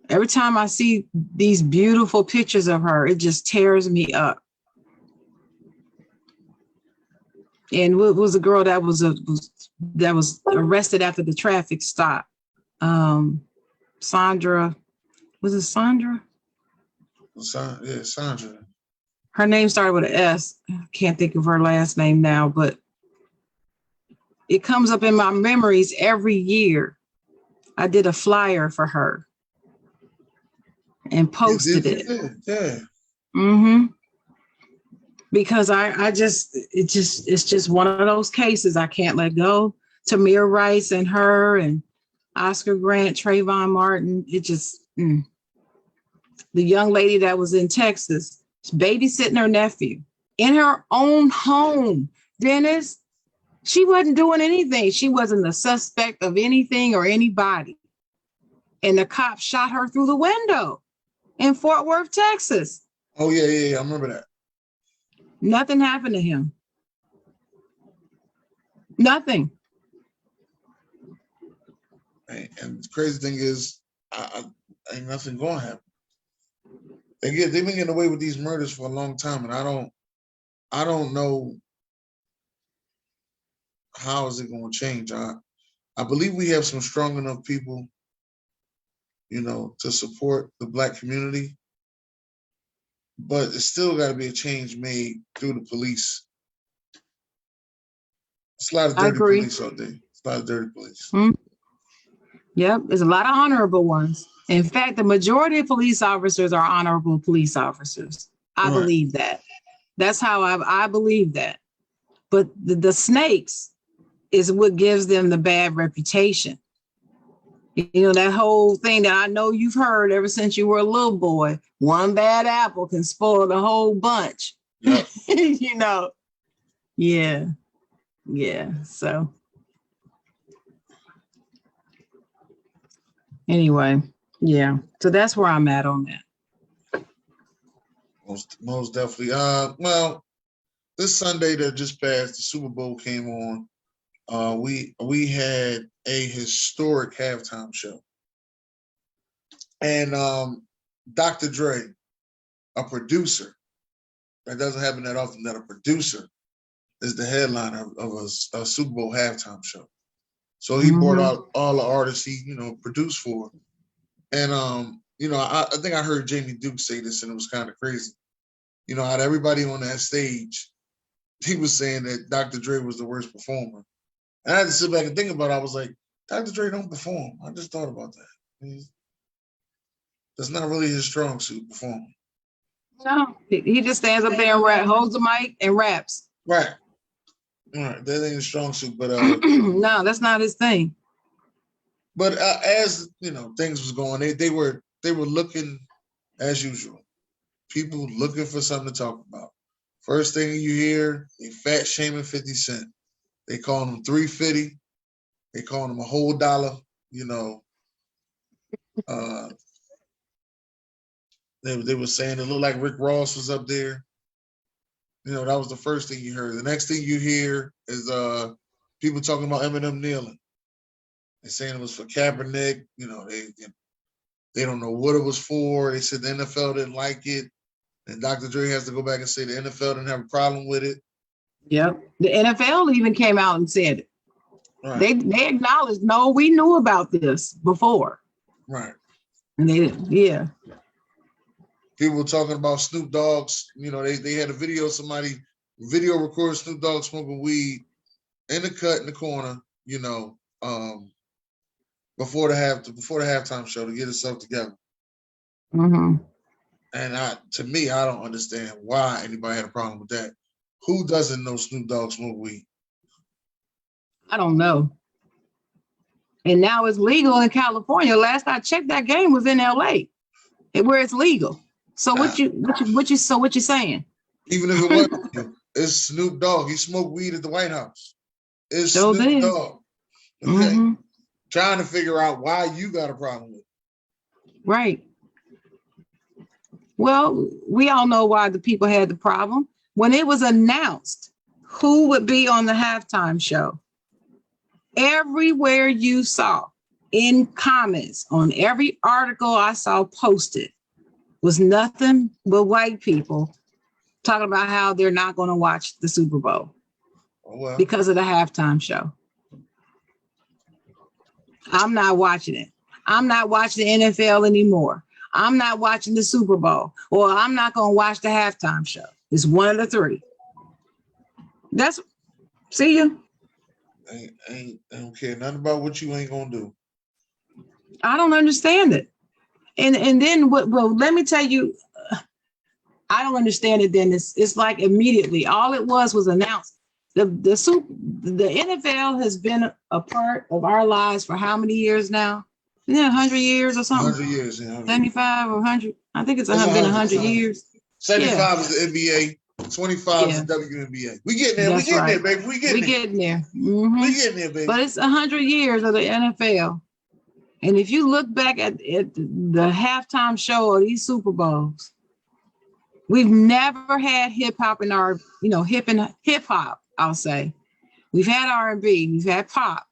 every time I see these beautiful pictures of her, it just tears me up. And what was a girl that was arrested after the traffic stop? Sandra, was it Sandra? Yeah, Sandra. Her name started with an S. I can't think of her last name now, but it comes up in my memories every year. I did a flyer for her and posted it. Yeah. Mm-hmm. Because it's just one of those cases I can't let go. Tamir Rice and her and Oscar Grant, Trayvon Martin. It just, the young lady that was in Texas, babysitting her nephew in her own home. Dennis, she wasn't doing anything. She wasn't the suspect of anything or anybody. And the cop shot her through the window in Fort Worth, Texas. Oh, yeah. I remember that. Nothing happened to him. Nothing. And the crazy thing is, ain't nothing going to happen. They've been getting away with these murders for a long time, and I don't know how is it going to change. I believe we have some strong enough people, to support the Black community, but it's still got to be a change made through the police. It's a lot of dirty police out there. It's a lot of dirty police. Mm-hmm. Yep, there's a lot of honorable ones. In fact, the majority of police officers are honorable police officers. I believe that. That's how I believe that. But the snakes is what gives them the bad reputation. That whole thing that I know you've heard ever since you were a little boy, one bad apple can spoil the whole bunch. Yep. Yeah. So anyway, yeah. So that's where I'm at on that. Most definitely. Well, this Sunday that just passed, the Super Bowl came on. We had a historic halftime show, and Dr. Dre, a producer, that doesn't happen that often, that a producer is the headliner of a Super Bowl halftime show. So he brought out all the artists he produced for, and I think I heard Jamie Duke say this, and it was kind of crazy. Out of everybody on that stage, he was saying that Dr. Dre was the worst performer. And I had to sit back and think about it. I was like, Dr. Dre don't perform. I just thought about that. That's not really his strong suit, performing. No, he just stands up there and holds the mic and raps. Right. All right. That ain't his strong suit, but no, that's not his thing. But as things was going, they were looking as usual. People looking for something to talk about. First thing you hear, they fat shaming 50 Cent. They calling him 350. They calling him a whole dollar. They were saying it looked like Rick Ross was up there. That was the first thing you heard. The next thing you hear is people talking about Eminem kneeling. They're saying it was for Kaepernick. They don't know what it was for. They said the NFL didn't like it. And Dr. Dre has to go back and say the NFL didn't have a problem with it. Yep. The NFL even came out and said it. Right. They acknowledged, no, we knew about this before. Right. And they didn't, yeah. People were talking about Snoop Dogg's, they had a video, somebody video recorded Snoop Dogg smoking weed in the cut in the corner, before the halftime show to get itself together. Mm-hmm. And to me, I don't understand why anybody had a problem with that. Who doesn't know Snoop Dogg smoke weed? I don't know. And now it's legal in California. Last I checked, that game was in LA, where it's legal. So what you saying? Even if it wasn't, it's Snoop Dogg. He smoked weed at the White House. It's Snoop Dogg. Okay. Mm-hmm. Trying to figure out why you got a problem with it. Right. Well, we all know why the people had the problem. When it was announced who would be on the halftime show, everywhere you saw, in comments on every article I saw posted was nothing but white people talking about how they're not going to watch the Super Bowl because of the halftime show. I'm not watching it. I'm not watching the NFL anymore. I'm not watching the Super Bowl, or I'm not going to watch the halftime show. It's one of the three. See you. I don't care nothing about what you ain't gonna do. I don't understand it. And then well, let me tell you, I don't understand it. Then it's like immediately all it was announced. The NFL has been a part of our lives for how many years now? Isn't it 100 years or something? 100 years. Yeah, 75 or 100. I think it's been 100 years. 75 is the NBA. 25 is the WNBA. We getting there. That's we getting right. there, baby. We getting there. Mm-hmm. We getting there, baby. But it's 100 years of the NFL. And if you look back at the halftime show of these Super Bowls, we've never had hip hop in our, hip hop, I'll say. We've had R&B, we've had pop,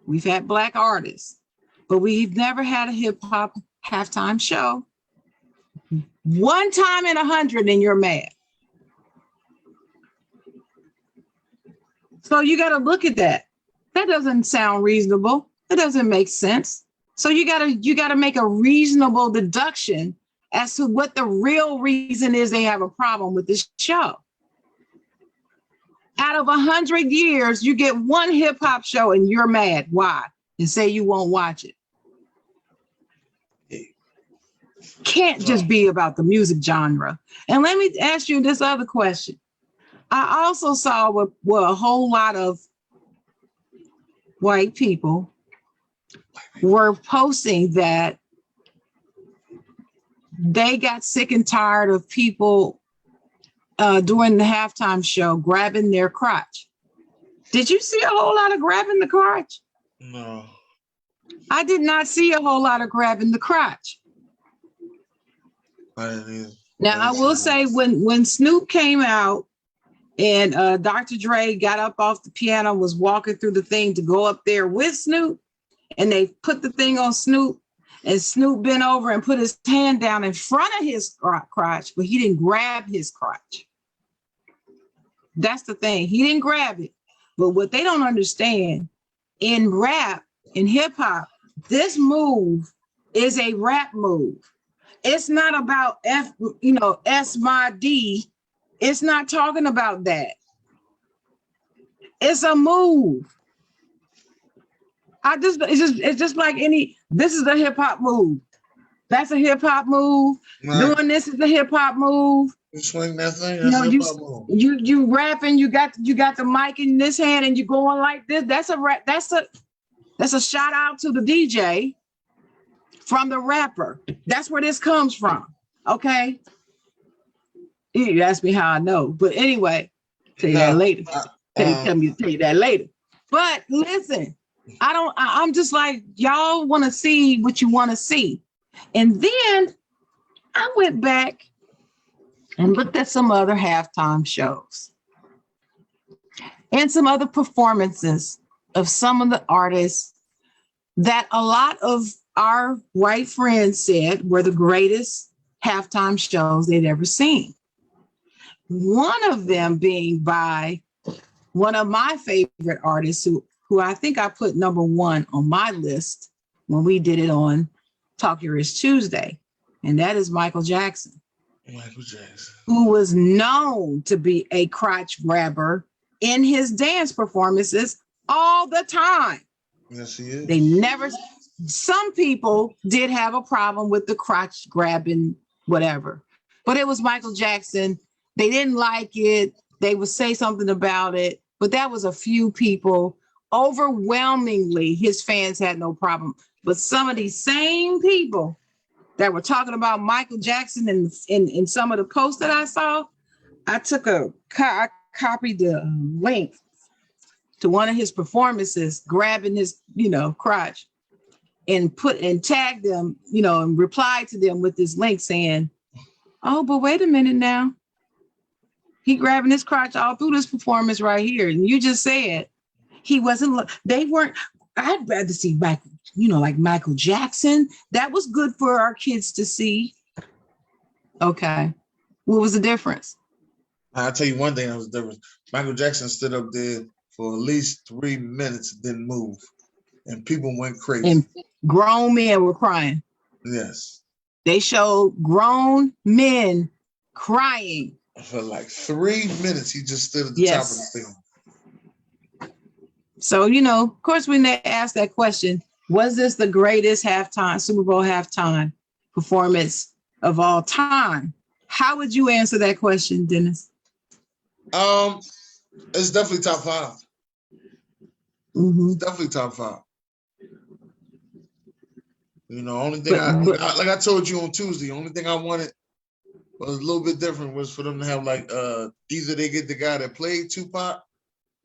we've had black artists, but we've never had a hip hop halftime show. One time in 100 and you're mad. So you got to look at that. That doesn't sound reasonable. That doesn't make sense. So you got to make a reasonable deduction as to what the real reason is they have a problem with this show. Out of 100 years, you get one hip hop show and you're mad. Why? And say you won't watch it. Can't just be about the music genre. And let me ask you this other question. I also saw a whole lot of white people were posting that they got sick and tired of people during the halftime show grabbing their crotch. Did you see a whole lot of grabbing the crotch? No. I did not see a whole lot of grabbing the crotch. I didn't either. Now, I will say when Snoop came out and Dr. Dre got up off the piano, was walking through the thing to go up there with Snoop, and they put the thing on Snoop, and Snoop bent over and put his hand down in front of his crotch, but he didn't grab his crotch. That's the thing. He didn't grab it. But what they don't understand, in rap, in hip hop, this move is a rap move. It's not about S my D. It's not talking about that. It's a move. It's just like this is a hip hop move. That's a hip hop move. Right. Doing this is a hip hop move. You swing that thing. That's a hip hop move. You rapping. You got the mic in this hand and you're going like this. That's a shout out to the DJ from the rapper. That's where this comes from. Okay. You asked me how I know, but anyway, tell you that later. Tell you that later. But listen, I'm just like, y'all want to see what you want to see. And then I went back and looked at some other halftime shows and some other performances of some of the artists that a lot of our white friends said were the greatest halftime shows they'd ever seen. One of them being by one of my favorite artists who I think I put number one on my list when we did it on Talk Your Ish Tuesday, and that is Michael Jackson. Michael Jackson. Who was known to be a crotch grabber in his dance performances all the time. Yes, he is. They never, some people did have a problem with the crotch grabbing, whatever, but it was Michael Jackson. They didn't like it. They would say something about it, but that was a few people. Overwhelmingly, his fans had no problem. But some of these same people that were talking about Michael Jackson in some of the posts that I saw, I copied the link to one of his performances, grabbing his, crotch, and tagged them, and replied to them with this link saying, "Oh, but wait a minute now. He grabbing his crotch all through this performance right here. And you just said he wasn't, they weren't, I'd rather see like Michael Jackson. That was good for our kids to see. Okay. What was the difference? I'll tell you one thing that was different. Michael Jackson stood up there for at least 3 minutes, didn't move, and people went crazy. And grown men were crying. Yes. They showed grown men crying. For like 3 minutes, he just stood at the top of the thing. So, of course, when they asked that question, was this the greatest Super Bowl halftime performance of all time? How would you answer that question, Dennis? It's definitely top 5. Mm-hmm. It's definitely top 5. Only thing like I told you on Tuesday, the only thing I wanted was a little bit different was for them to have like either they get the guy that played Tupac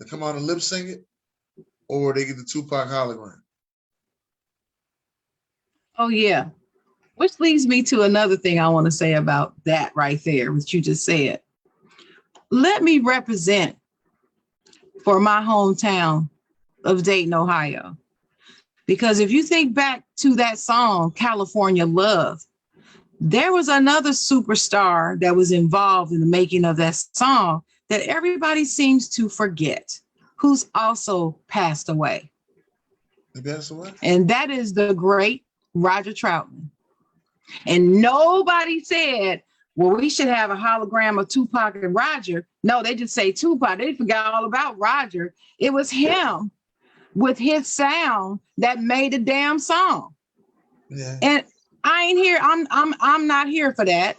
to come out and lip sync it, or they get the Tupac hologram. Oh yeah. Which leads me to another thing I want to say about that right there, what you just said. Let me represent for my hometown of Dayton, Ohio. Because if you think back to that song, California Love, there was another superstar that was involved in the making of that song that everybody seems to forget, who's also passed away. He passed away? And that is the great Roger Troutman. And nobody said, well, we should have a hologram of Tupac and Roger. No, they just say Tupac. They forgot all about Roger. It was him with his sound that made the damn song. Yeah. And I ain't here. I'm not here for that.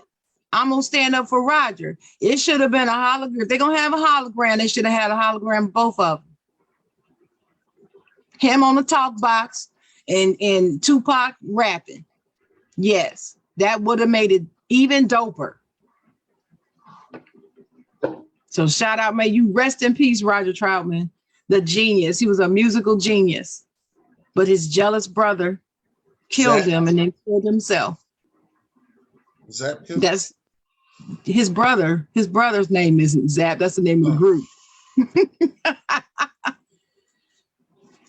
I'm gonna stand up for Roger. It should have been a hologram. If they're gonna have a hologram, they should have had a hologram of both of them. Him on the talk box and Tupac rapping. Yes, that would have made it even doper. So shout out, may you rest in peace, Roger Troutman, the genius. He was a musical genius, but his jealous brother killed him and then killed himself. Zap killed? That's his brother. His brother's name isn't Zap. That's the name of the group.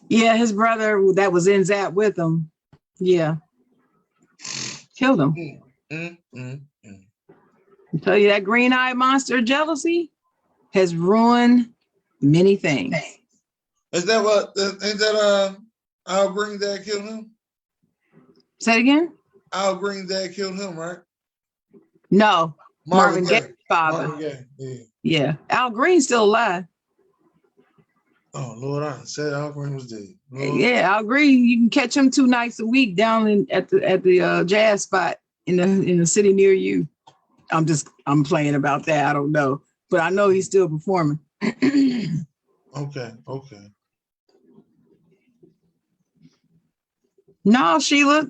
Yeah, his brother that was in Zap with him. Yeah. Killed him. I tell you, that green-eyed monster jealousy has ruined many things. Is that Al Green Dad killed him? Say it again? Al Green Dad killed him, right? No. Marvin Gaye's father. Marvin Gaye, yeah. Al Green's still alive. Oh Lord, I said Al Green was dead. Lord. Yeah, Al Green, you can catch him 2 nights a week down at the jazz spot in the city near you. I'm playing about that. I don't know, but I know he's still performing. Okay. No, Sheila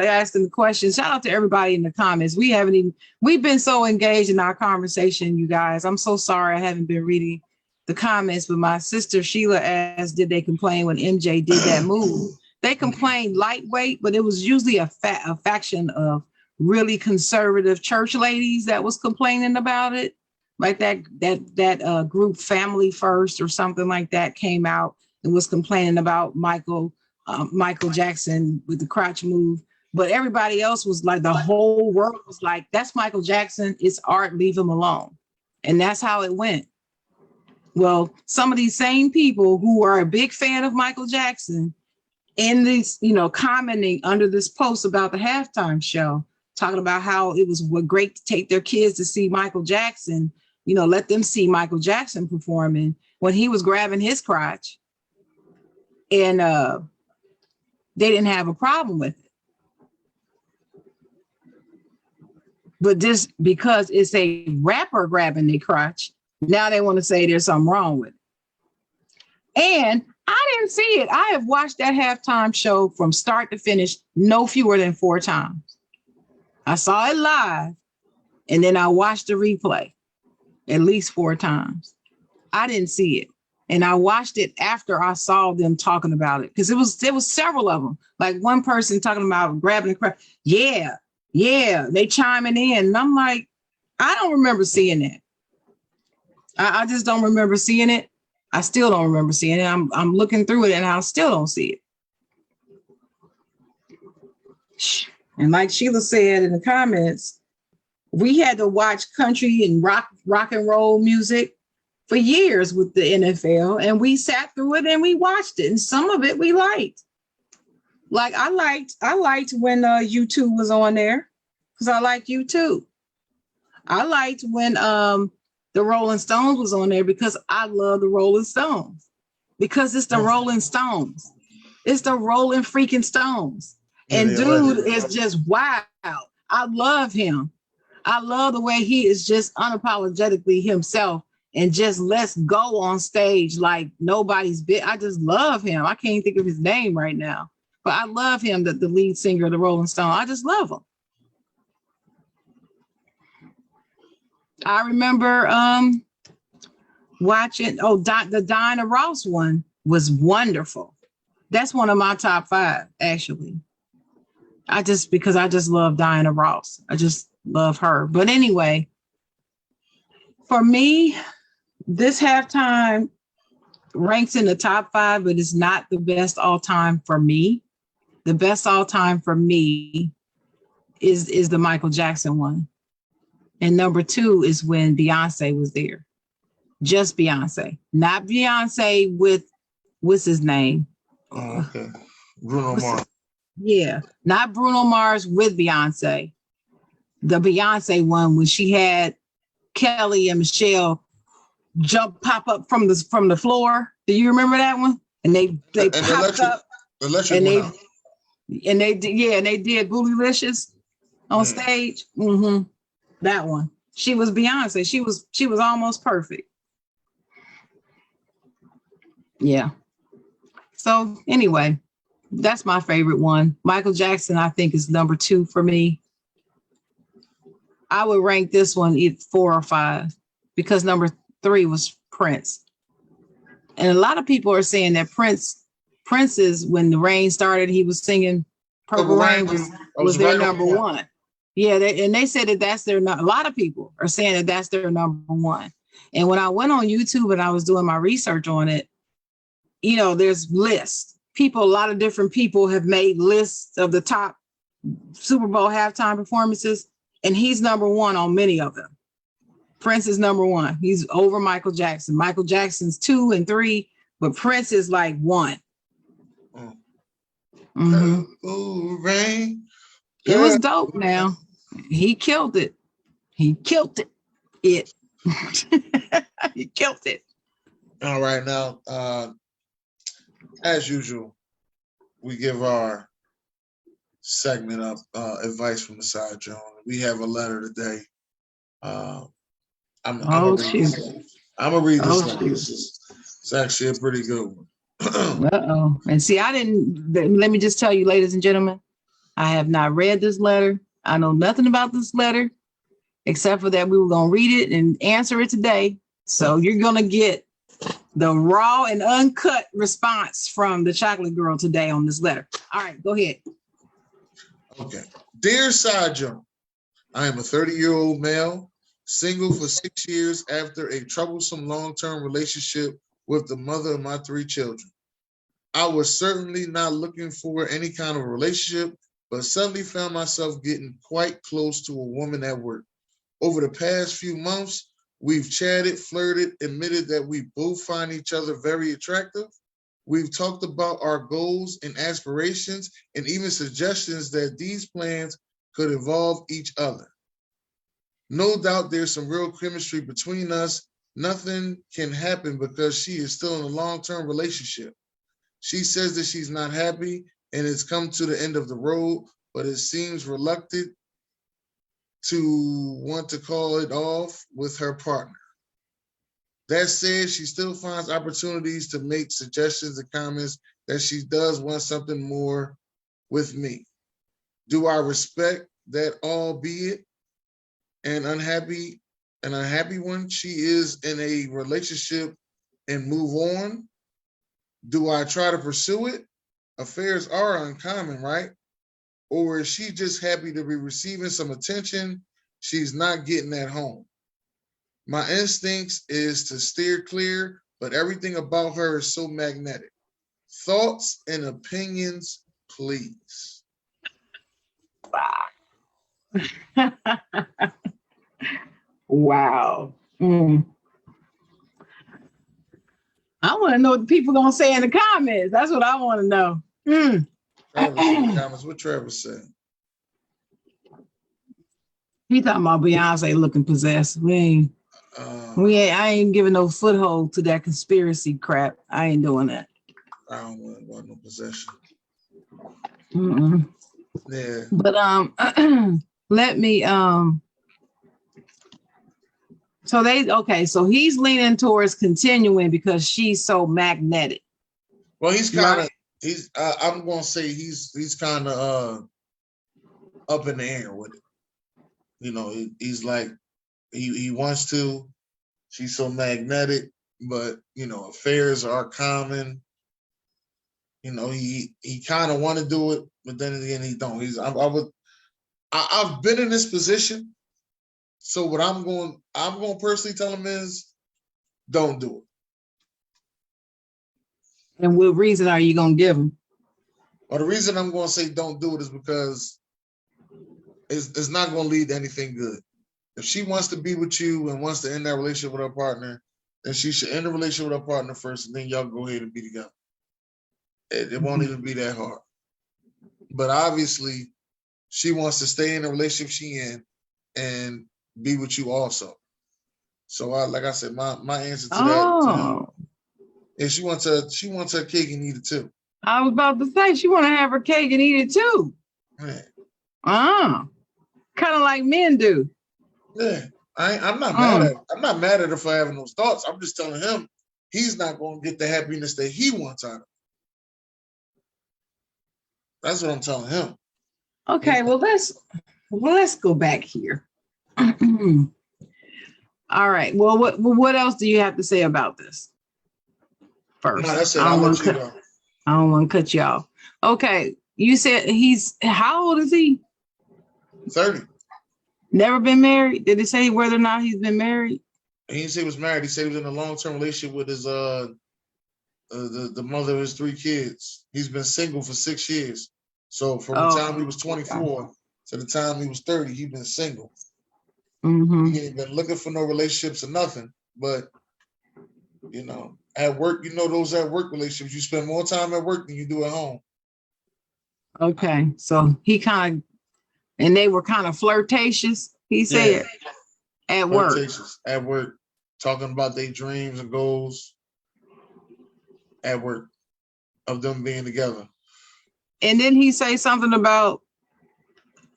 asked him the question. Shout out to everybody in the comments. We've been so engaged in our conversation, you guys. I'm so sorry I haven't been reading the comments, but my sister Sheila asked, did they complain when MJ did that move? They complained lightweight, but it was usually a faction of really conservative church ladies that was complaining about it. Like that group Family First or something like that came out and was complaining about Michael Jackson with the crotch move. But everybody else was like, the whole world was like, that's Michael Jackson. It's art. Leave him alone. And that's how it went. Well, some of these same people who are a big fan of Michael Jackson in this, commenting under this post about the halftime show, talking about how it was great to take their kids to see Michael Jackson, let them see Michael Jackson performing when he was grabbing his crotch. And they didn't have a problem with it. But just because it's a rapper grabbing their crotch, now they want to say there's something wrong with it. And I didn't see it. I have watched that halftime show from start to finish no fewer than 4 times. I saw it live, and then I watched the replay at least 4 times. I didn't see it. And I watched it after I saw them talking about it, because there was several of them. Like one person talking about grabbing the crowd. Yeah, they chiming in. And I'm like, I don't remember seeing that. I just don't remember seeing it. I still don't remember seeing it. I'm looking through it and I still don't see it. And like Sheila said in the comments, we had to watch country and rock and roll music for years with the NFL, and we sat through it and we watched it, and some of it we liked. Like I liked when U2 was on there because I liked U2. I liked when the Rolling Stones was on there because I love the Rolling Stones. Because it's the Rolling Stones. It's the Rolling freaking Stones. And dude is just wow. I love him. I love the way he is just unapologetically himself and just let's go on stage like nobody's been. I just love him. I can't think of his name right now, but I love him, the lead singer of the Rolling Stone. I just love him. I remember watching, the Diana Ross one was wonderful. That's one of my top 5, actually. Because I just love Diana Ross. I just love her. But anyway, for me, this halftime ranks in the top 5, but it's not the best all time for me. The best all time for me is the Michael Jackson one. And number 2 is when Beyonce was there. Just Beyonce, not Beyonce with, what's his name? Oh, okay. Bruno Mars. Yeah, not Bruno Mars with Beyonce. The Beyonce one when she had Kelly and Michelle pop up from the floor. Do you remember that one? And they popped up and they did Bootylicious on stage. Mm-hmm. That one. She was Beyonce. She was almost perfect. Yeah. So anyway, that's my favorite one. Michael Jackson, I think, is number 2 for me. I would rank this one either 4 or 5 because number 3 was Prince. And a lot of people are saying that Prince is, when the rain started, he was singing Purple Rain was their number 1. Yeah, they said that that's their, a lot of people are saying that that's their number 1. And when I went on YouTube and I was doing my research on it, there's lists. A lot of different people have made lists of the top Super Bowl halftime performances, and he's number 1 on many of them. Prince is number 1. He's over Michael Jackson. Michael Jackson's 2 and 3, but Prince is like 1. Mm-hmm. Ooh, rain. It was dope. Now he killed it. He killed it. He killed it. All right, now, as usual, we give our segment of advice from the side, Jawn. We have a letter today. I'm gonna read this one. It's actually a pretty good one. Uh-oh. And see, let me just tell you, ladies and gentlemen, I have not read this letter. I know nothing about this letter, except for that we were going to read it and answer it today. So you're going to get the raw and uncut response from the chocolate girl today on this letter. All right, go ahead. Okay. Dear Side Jawn, I am a 30-year-old male, single for 6 years after a troublesome long-term relationship with the mother of my 3 children. I was certainly not looking for any kind of relationship, but suddenly found myself getting quite close to a woman at work. Over the past few months, we've chatted, flirted, admitted that we both find each other very attractive. We've talked about our goals and aspirations and even suggestions that these plans could involve each other. No doubt there's some real chemistry between us. Nothing can happen because she is still in a long-term relationship. She says that she's not happy and it's come to the end of the road, but it seems reluctant to want to call it off with her partner. That said, she still finds opportunities to make suggestions and comments that she does want something more with me. Do I respect that, albeit an unhappy one? She is in a relationship and move on. Do I try to pursue it? Affairs are uncommon, right? Or is she just happy to be receiving some attention she's not getting at home? My instincts is to steer clear, but everything about her is so magnetic. Thoughts and opinions, please. Wow. Mm. I want to know what the people gonna say in the comments. That's what I want to know. Mm. Travis in the comments. What Travis said? He talking about Beyonce looking possessed. I ain't giving no foothold to that conspiracy crap. I ain't doing that. I don't want no possession. Mm-mm. Yeah. But let me so he's leaning towards continuing because she's so magnetic. Well, he's kind of I'm gonna say he's kind of up in the air with it. You know, he's like he wants to. She's so magnetic, but you know, affairs are common. You know, he kind of want to do it, but then again, he don't. I've been in this position, so what I'm going personally tell him is, don't do it. And what reason are you gonna give him? Well, the reason I'm going to say don't do it is because it's not going to lead to anything good. If she wants to be with you and wants to end that relationship with her partner, then she should end the relationship with her partner first, and then y'all go ahead and be together. It won't even be that hard. But obviously, she wants to stay in the relationship she in and be with you also. So, like I said, my answer to that to him is she wants her cake and eat it too. I was about to say she want to have her cake and eat it too. Man. Kind of like men do. Yeah, I'm not mad at. I'm not mad at her for having those thoughts. I'm just telling him he's not going to get the happiness that he wants out of it. That's what I'm telling him. Okay, let's go back here. All right. Well, what else do you have to say about this? First, no, that's it. I don't want to cut you off. Okay, you said how old is he? 30. Never been married? Did it say whether or not he's been married? He didn't say he was married. He said he was in a long-term relationship with his the mother of his 3 kids. He's been single for 6 years. So from the time he was 24 to the time he was 30, he's been single. Mm-hmm. He ain't been looking for no relationships or nothing. But you know, at work, those at work relationships, you spend more time at work than you do at home. Okay, so he and they were kind of flirtatious, he said, at work. At work, talking about their dreams and goals at work of them being together. And then he say something about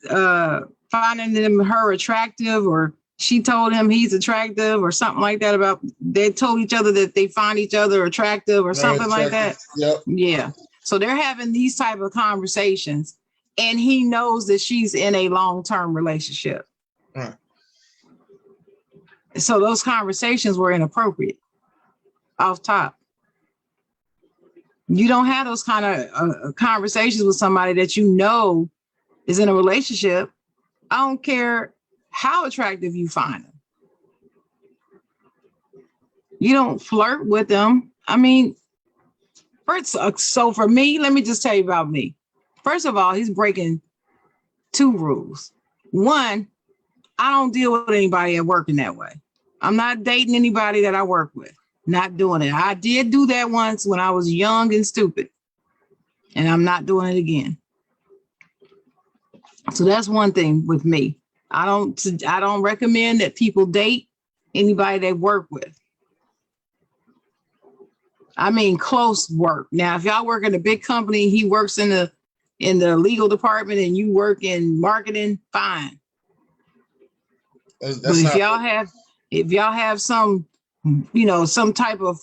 finding her attractive, or she told him he's attractive, or something like that. About they told each other that they find each other attractive, or something like that. Yep. Yeah. So they're having these type of conversations, and he knows that she's in a long-term relationship. Right. So those conversations were inappropriate off top. You don't have those kind of conversations with somebody that you know is in a relationship. I don't care how attractive you find them. You don't flirt with them. I mean, so for me, let me just tell you about me. First of all, he's breaking 2 rules. One, I don't deal with anybody at work in that way. I'm not dating anybody that I work with. Not doing it. I did do that once when I was young and stupid, and I'm not doing it again. So that's one thing with me. I don't recommend that people date anybody they work with. I mean, close work. Now, if y'all work in a big company, he works in the legal department, and you work in marketing, fine. That's but if y'all have some, some type of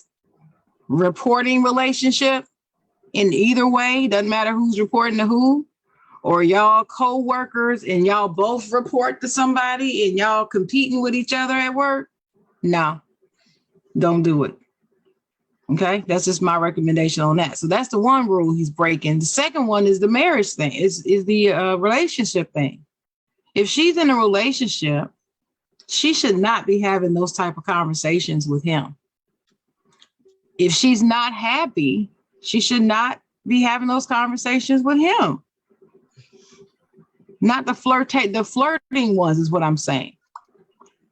reporting relationship in either way, doesn't matter who's reporting to who, or y'all co-workers and y'all both report to somebody and y'all competing with each other at work, no, don't do it. Okay, that's just my recommendation on that. So that's the one rule he's breaking. The second one is the marriage thing, is the relationship thing. If she's in a relationship, she should not be having those type of conversations with him. If she's not happy, she should not be having those conversations with him. Not the flirting ones is what I'm saying.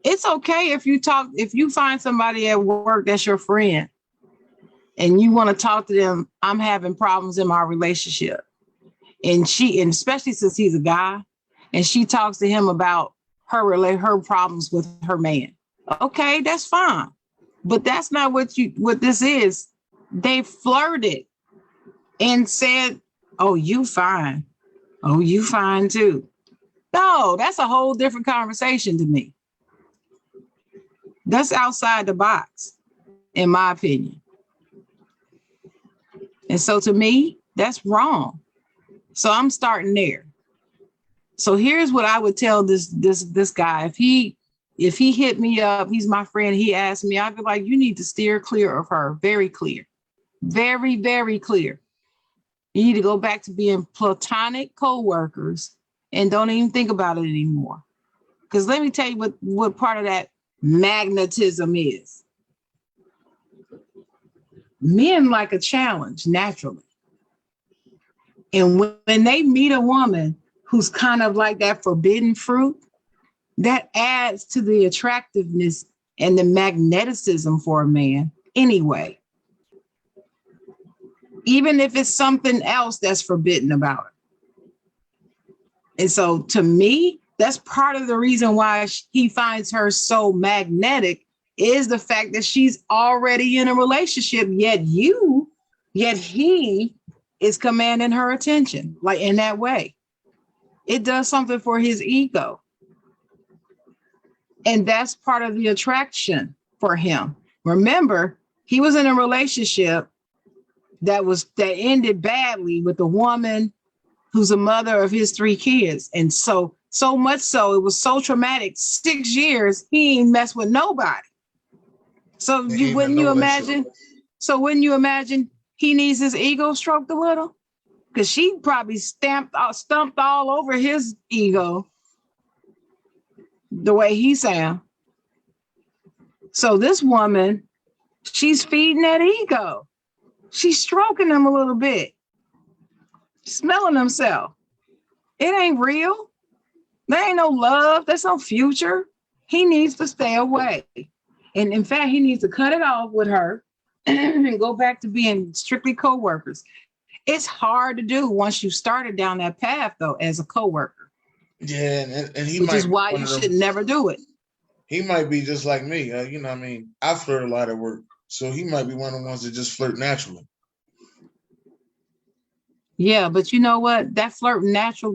It's okay if you find somebody at work that's your friend and you want to talk to them. I'm having problems in my relationship. And especially since he's a guy, and she talks to him about her problems with her man. Okay, that's fine. But that's not what this is. They flirted and said, "Oh, you fine. Oh, you fine too." No, that's a whole different conversation to me. That's outside the box, in my opinion. And so to me, that's wrong. So I'm starting there. So here's what I would tell this guy. If he hit me up, he's my friend, he asked me, I'd be like, you need to steer clear of her. Very clear. Very, very clear. You need to go back to being platonic co-workers and don't even think about it anymore. Because let me tell you what part of that magnetism is. Men like a challenge naturally. And when they meet a woman who's kind of like that forbidden fruit, that adds to the attractiveness and the magneticism for a man anyway. Even if it's something else that's forbidden about it. And so to me, that's part of the reason why he finds her so magnetic is the fact that she's already in a relationship, yet he is commanding her attention, like in that way. It does something for his ego. And that's part of the attraction for him. Remember, he was in a relationship that ended badly with a woman who's a mother of his 3 kids. And so much so, it was so traumatic. 6 years, he ain't messed with nobody. So wouldn't you imagine he needs his ego stroked a little? Because she probably stumped all over his ego the way he sound. So this woman, she's feeding that ego. She's stroking him a little bit, smelling himself. It ain't real. There ain't no love. There's no future. He needs to stay away. And in fact, he needs to cut it off with her and go back to being strictly co-workers. It's hard to do once you started down that path, though, as a co-worker. Yeah, and he which is why you should never do it. He might be just like me. I flirt a lot at work. So he might be one of the ones that just flirt naturally. Yeah, but you know what? That flirt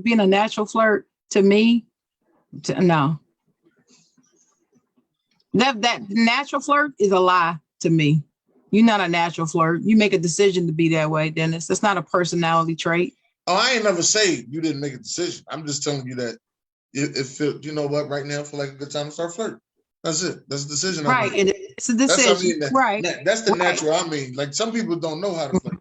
being a natural flirt, to me, no. That natural flirt is a lie to me. You're not a natural flirt. You make a decision to be that way, Dennis. That's not a personality trait. Oh, I ain't never say you didn't make a decision. I'm just telling you that if you know what, right now I feel like a good time to start flirting. That's it. That's a decision. Right. And it's a decision. Right. That's the natural. I mean, like some people don't know how to flirt.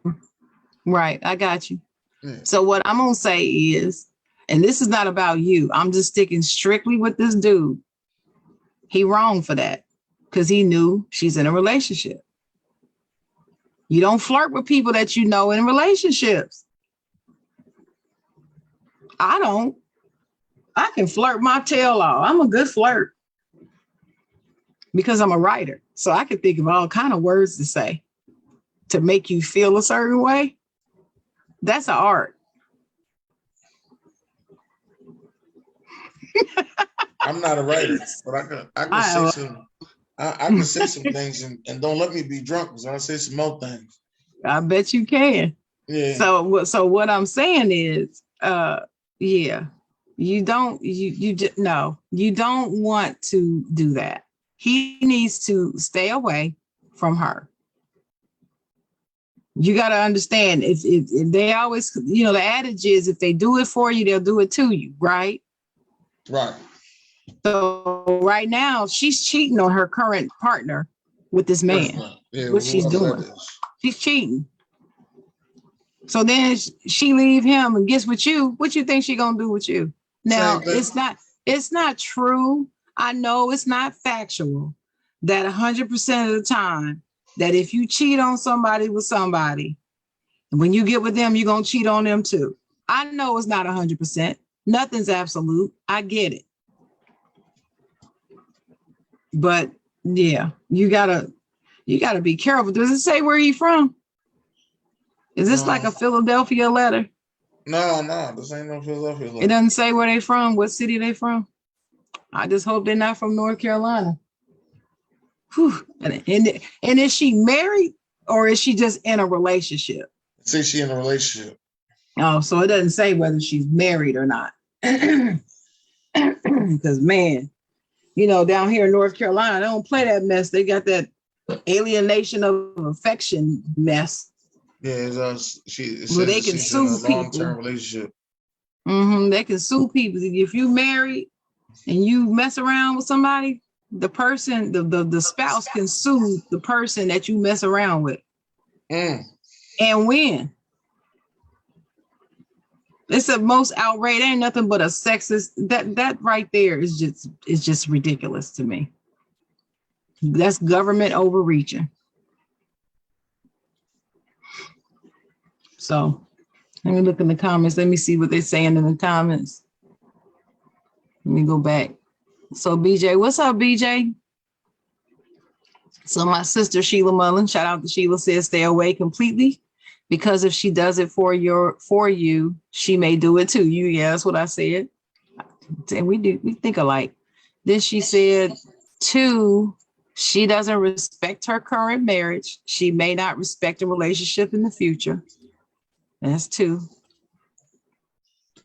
Right. I got you. Yeah. So what I'm going to say is, and this is not about you, I'm just sticking strictly with this dude. He wrong for that because he knew she's in a relationship. You don't flirt with people that you know in relationships. I don't. I can flirt my tail off. I'm a good flirt because I'm a writer. So I can think of all kind of words to say to make you feel a certain way. That's an art. I'm not a writer, but I can say some things and don't let me be drunk because I'll say some more things. I bet you can. Yeah. So what I'm saying is, you don't want to do that. He needs to stay away from her. You got to understand if they always, the adage is if they do it for you, they'll do it to you, right? Right. So right now she's cheating on her current partner with this man. Yeah, what she's doing. She's cheating. So then she leave him and gets with you. What you think she gonna do with you? Now it's not true. I know it's not factual that 100% of the time that if you cheat on somebody with somebody, and when you get with them, you're gonna cheat on them too. I know it's not 100%. Nothing's absolute. I get it. But yeah, you gotta be careful. Does it say where he from? Is this like a Philadelphia letter? No, this ain't no Philadelphia letter. It doesn't say where they from, what city they from. I just hope they're not from North Carolina. Whew. And is she married or is she just in a relationship? It says she in a relationship. Oh, so it doesn't say whether she's married or not. Because man, down here in North Carolina, they don't play that mess. They got that alienation of affection mess. Yeah, where they can sue people. Long-term relationship. They can sue people if you married and you mess around with somebody. The person, the spouse can sue the person that you mess around with, and win. It's the most outrageous. Ain't nothing but a sexist. That right there is just ridiculous to me. That's government overreaching. So let me look in the comments. Let me see what they're saying in the comments. Let me go back. So BJ, what's up, BJ? So my sister Sheila Mullen, shout out to Sheila, says stay away completely, because if she does it for you, she may do it to you. Yeah, that's what I said. And we think alike. Then she said, 2, she doesn't respect her current marriage. She may not respect a relationship in the future. That's 2.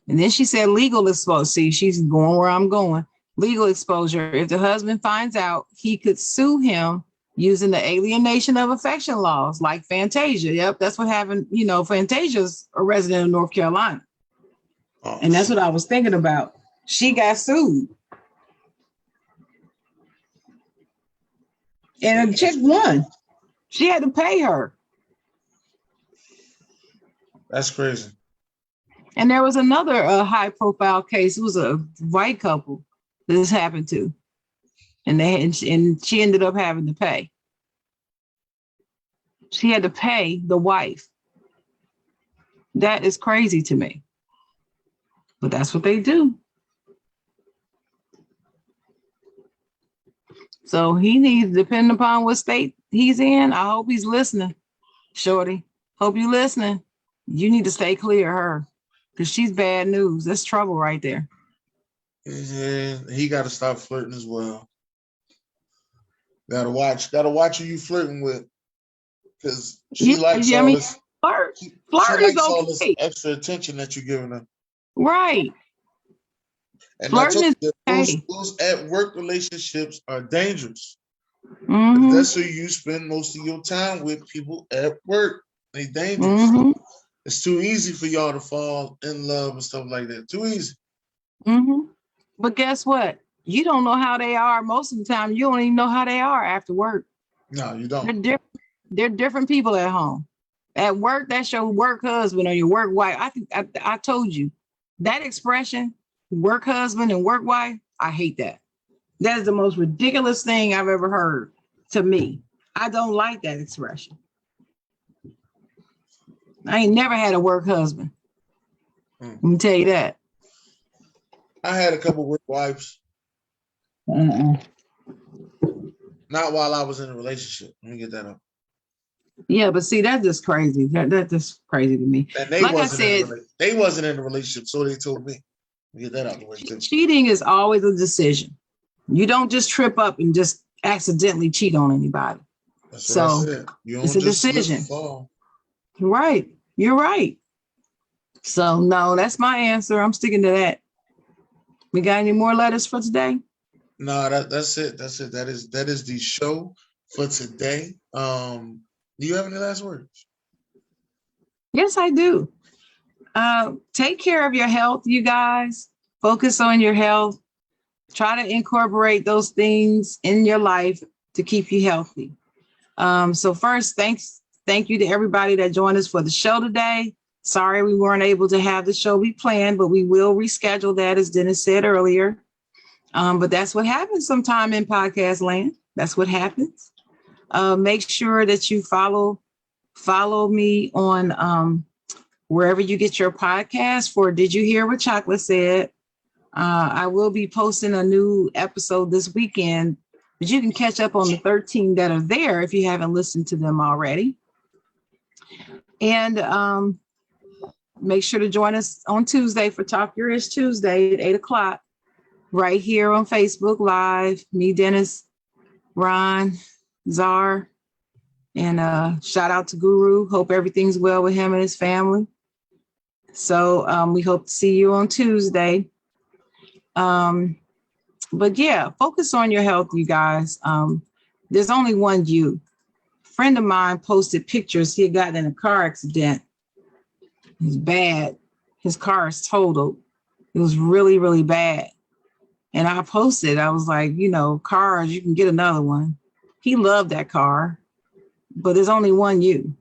And then she said legal exposure. See, she's going where I'm going. Legal exposure. If the husband finds out, he could sue him using the alienation of affection laws like Fantasia. Yep, that's what happened. Fantasia's a resident of North Carolina. Oh, and that's what I was thinking about. She got sued. And a chick won. She had to pay her. That's crazy. And there was another high profile case. It was a white couple that this happened to. And she ended up having to pay. She had to pay the wife. That is crazy to me. But that's what they do. So he needs, depending upon what state he's in, I hope he's listening. Shorty, hope you listening. You need to stay clear of her, because she's bad news. That's trouble right there. Yeah, he got to stop flirting as well. Gotta watch who you flirting with, because she likes all this. Flirt She is likes all okay. this extra attention that you're giving her. Right. And Flirting I told you, is those at work relationships are dangerous. Mm-hmm. That's who you spend most of your time with, people at work. They dangerous. Mm-hmm. It's too easy for y'all to fall in love and stuff like that. Too easy. Mm-hmm. But guess what? You don't know how they are. Most of the time, you don't even know how they are after work. No, you don't. They're different people at home. At work, that's your work husband or your work wife. I told you that expression, work husband and work wife, I hate that. That is the most ridiculous thing I've ever heard to me. I don't like that expression. I ain't never had a work husband. Let me tell you that. I had a couple work wives. Not while I was in a relationship. Let me get that up. Yeah, but see, that's just crazy. That's just crazy to me. And they wasn't in a relationship, so they told me. Get that out the way too. Cheating is always a decision. You don't just trip up and just accidentally cheat on anybody. That's what I said. It's a decision. Right. You're right. So no, that's my answer. I'm sticking to that. We got any more letters for today? No, that's it. That's it. That is the show for today. Do you have any last words? Yes, I do. Take care of your health, you guys. Focus on your health. Try to incorporate those things in your life to keep you healthy. So first, thank you to everybody that joined us for the show today. Sorry we weren't able to have the show we planned, but we will reschedule that, as Dennis said earlier. But that's what happens sometime in podcast land. That's what happens. Make sure that you follow me on wherever you get your podcast for Did You Hear What Chocolate Said? I will be posting a new episode this weekend, but you can catch up on the 13 that are there if you haven't listened to them already. And make sure to join us on Tuesday for Talk Your Ish Tuesday at 8 o'clock, right here on Facebook Live. Me, Dennis, Ron, Czar, and shout out to Guru. Hope everything's well with him and his family. So we hope to see you on Tuesday. But yeah, focus on your health, you guys. There's only one you. A friend of mine posted pictures. He had gotten in a car accident. It was bad. His car is totaled. It was really, really bad. And I posted, I was like, you know, cars, you can get another one. He loved that car, but there's only one you.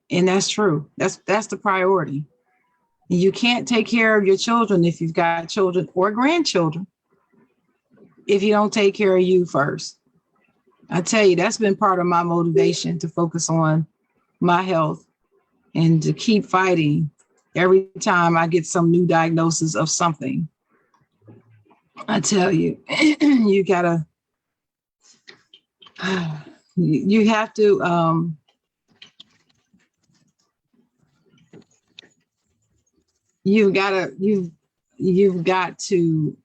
And that's true. That's the priority. You can't take care of your children if you've got children or grandchildren if you don't take care of you first. I tell you, that's been part of my motivation to focus on my health and to keep fighting every time I get some new diagnosis of something. I tell you, you gotta, you have to, you've got to,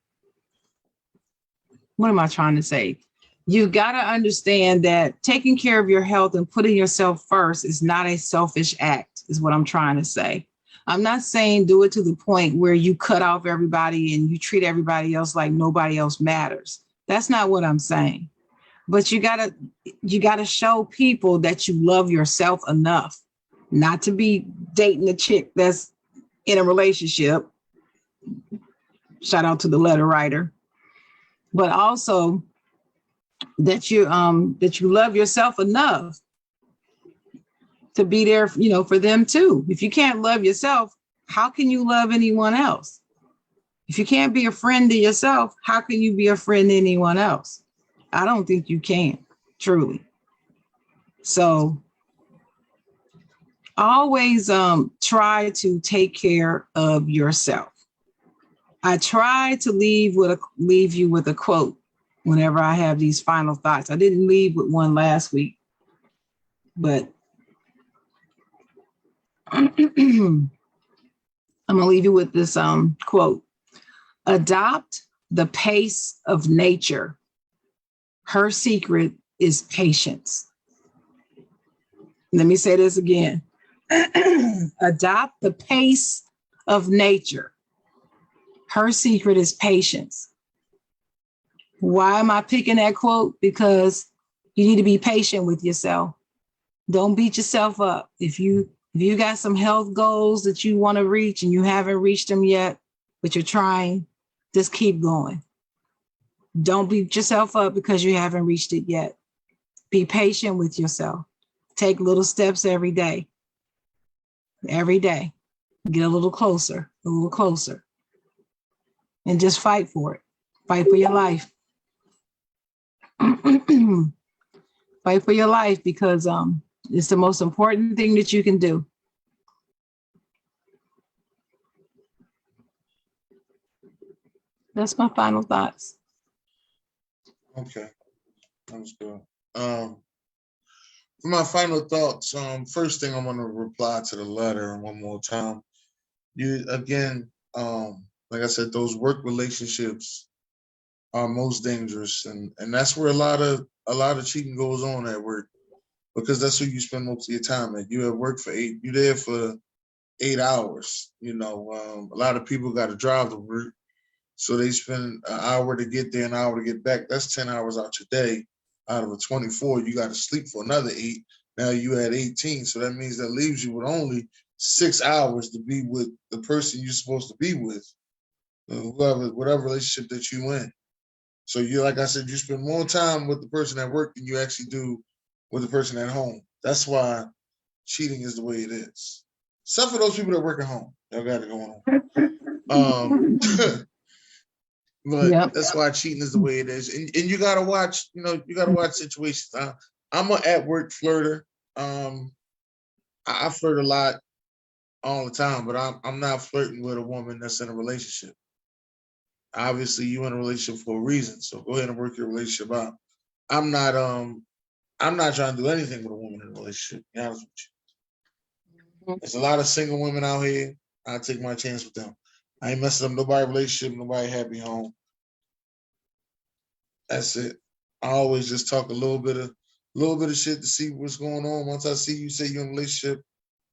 what am I trying to say? You've got to understand that taking care of your health and putting yourself first is not a selfish act, is what I'm trying to say. I'm not saying do it to the point where you cut off everybody and you treat everybody else like nobody else matters. That's not what I'm saying. But you gotta show people that you love yourself enough not to be dating a chick that's in a relationship. Shout out to the letter writer. But also that you love yourself enough to be there, you know, for them too. If you can't love yourself, how can you love anyone else? If you can't be a friend to yourself, how can you be a friend to anyone else? I don't think you can, truly. So always try to take care of yourself. I try to leave you with a quote whenever I have these final thoughts. I didn't leave with one last week, but I'm going to leave you with this quote. Adopt the pace of nature. Her secret is patience. Let me say this again. Adopt the pace of nature. Her secret is patience. Why am I picking that quote? Because you need to be patient with yourself. Don't beat yourself up. If you got some health goals that you want to reach and you haven't reached them yet, but you're trying, just keep going. Don't beat yourself up because you haven't reached it yet. Be patient with yourself. Take little steps every day. Every day. Get a little closer, a little closer. And just fight for it. Fight for your life. Fight for your life because it's the most important thing that you can do. That's my final thoughts. Okay, that's good. For my final thoughts, first thing I'm going to reply to the letter one more time. You again, like I said, those work relationships are most dangerous, and that's where a lot of cheating goes on at work, because that's where you spend most of your time at. You at work for you're there for 8 hours. You know, a lot of people got to drive to work. So they spend an hour to get there, an hour to get back. That's 10 hours out your day. Out of a 24, you got to sleep for another 8. Now you had 18. So that means that leaves you with only 6 hours to be with the person you're supposed to be with, whatever relationship that you in. So you, like I said, you spend more time with the person at work than you actually do with the person at home. That's why cheating is the way it is. Except for those people that work at home. Y'all got it going on. But that's why cheating is the way it is. And you gotta watch, you gotta watch situations. I'm an at work flirter. I flirt a lot. all the time, but I'm not flirting with a woman that's in a relationship. Obviously, you in a relationship for a reason, so go ahead and work your relationship out. I'm not I'm not trying to do anything with a woman in a relationship. To be honest with you, there's a lot of single women out here. I take my chance with them. I ain't messing up nobody relationship, nobody happy home. That's it. I always just talk a little bit of shit to see what's going on. Once I see you say you're in a relationship,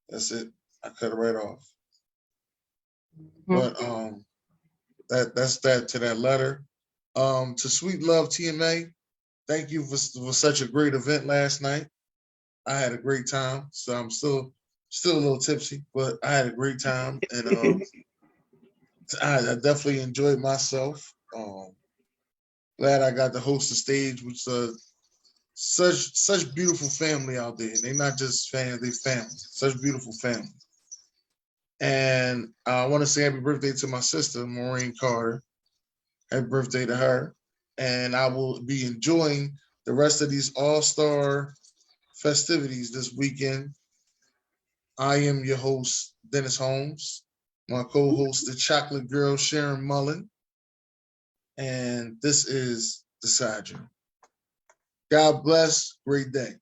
that's it. I cut it right off. But that's that to that letter. To Sweet Love TMA, thank you for such a great event last night. I had a great time. So I'm still a little tipsy, but I had a great time, and I definitely enjoyed myself. Glad I got to host the stage, which such beautiful family out there. They're not just fans, they family. Such beautiful family. And I want to say happy birthday to my sister, Maureen Carter. Happy birthday to her. And I will be enjoying the rest of these all-star festivities this weekend. I am your host, Dennis Holmes. My co-host, the chocolate girl, Sharon Mullen. And this is The Side Room. God bless. Great day.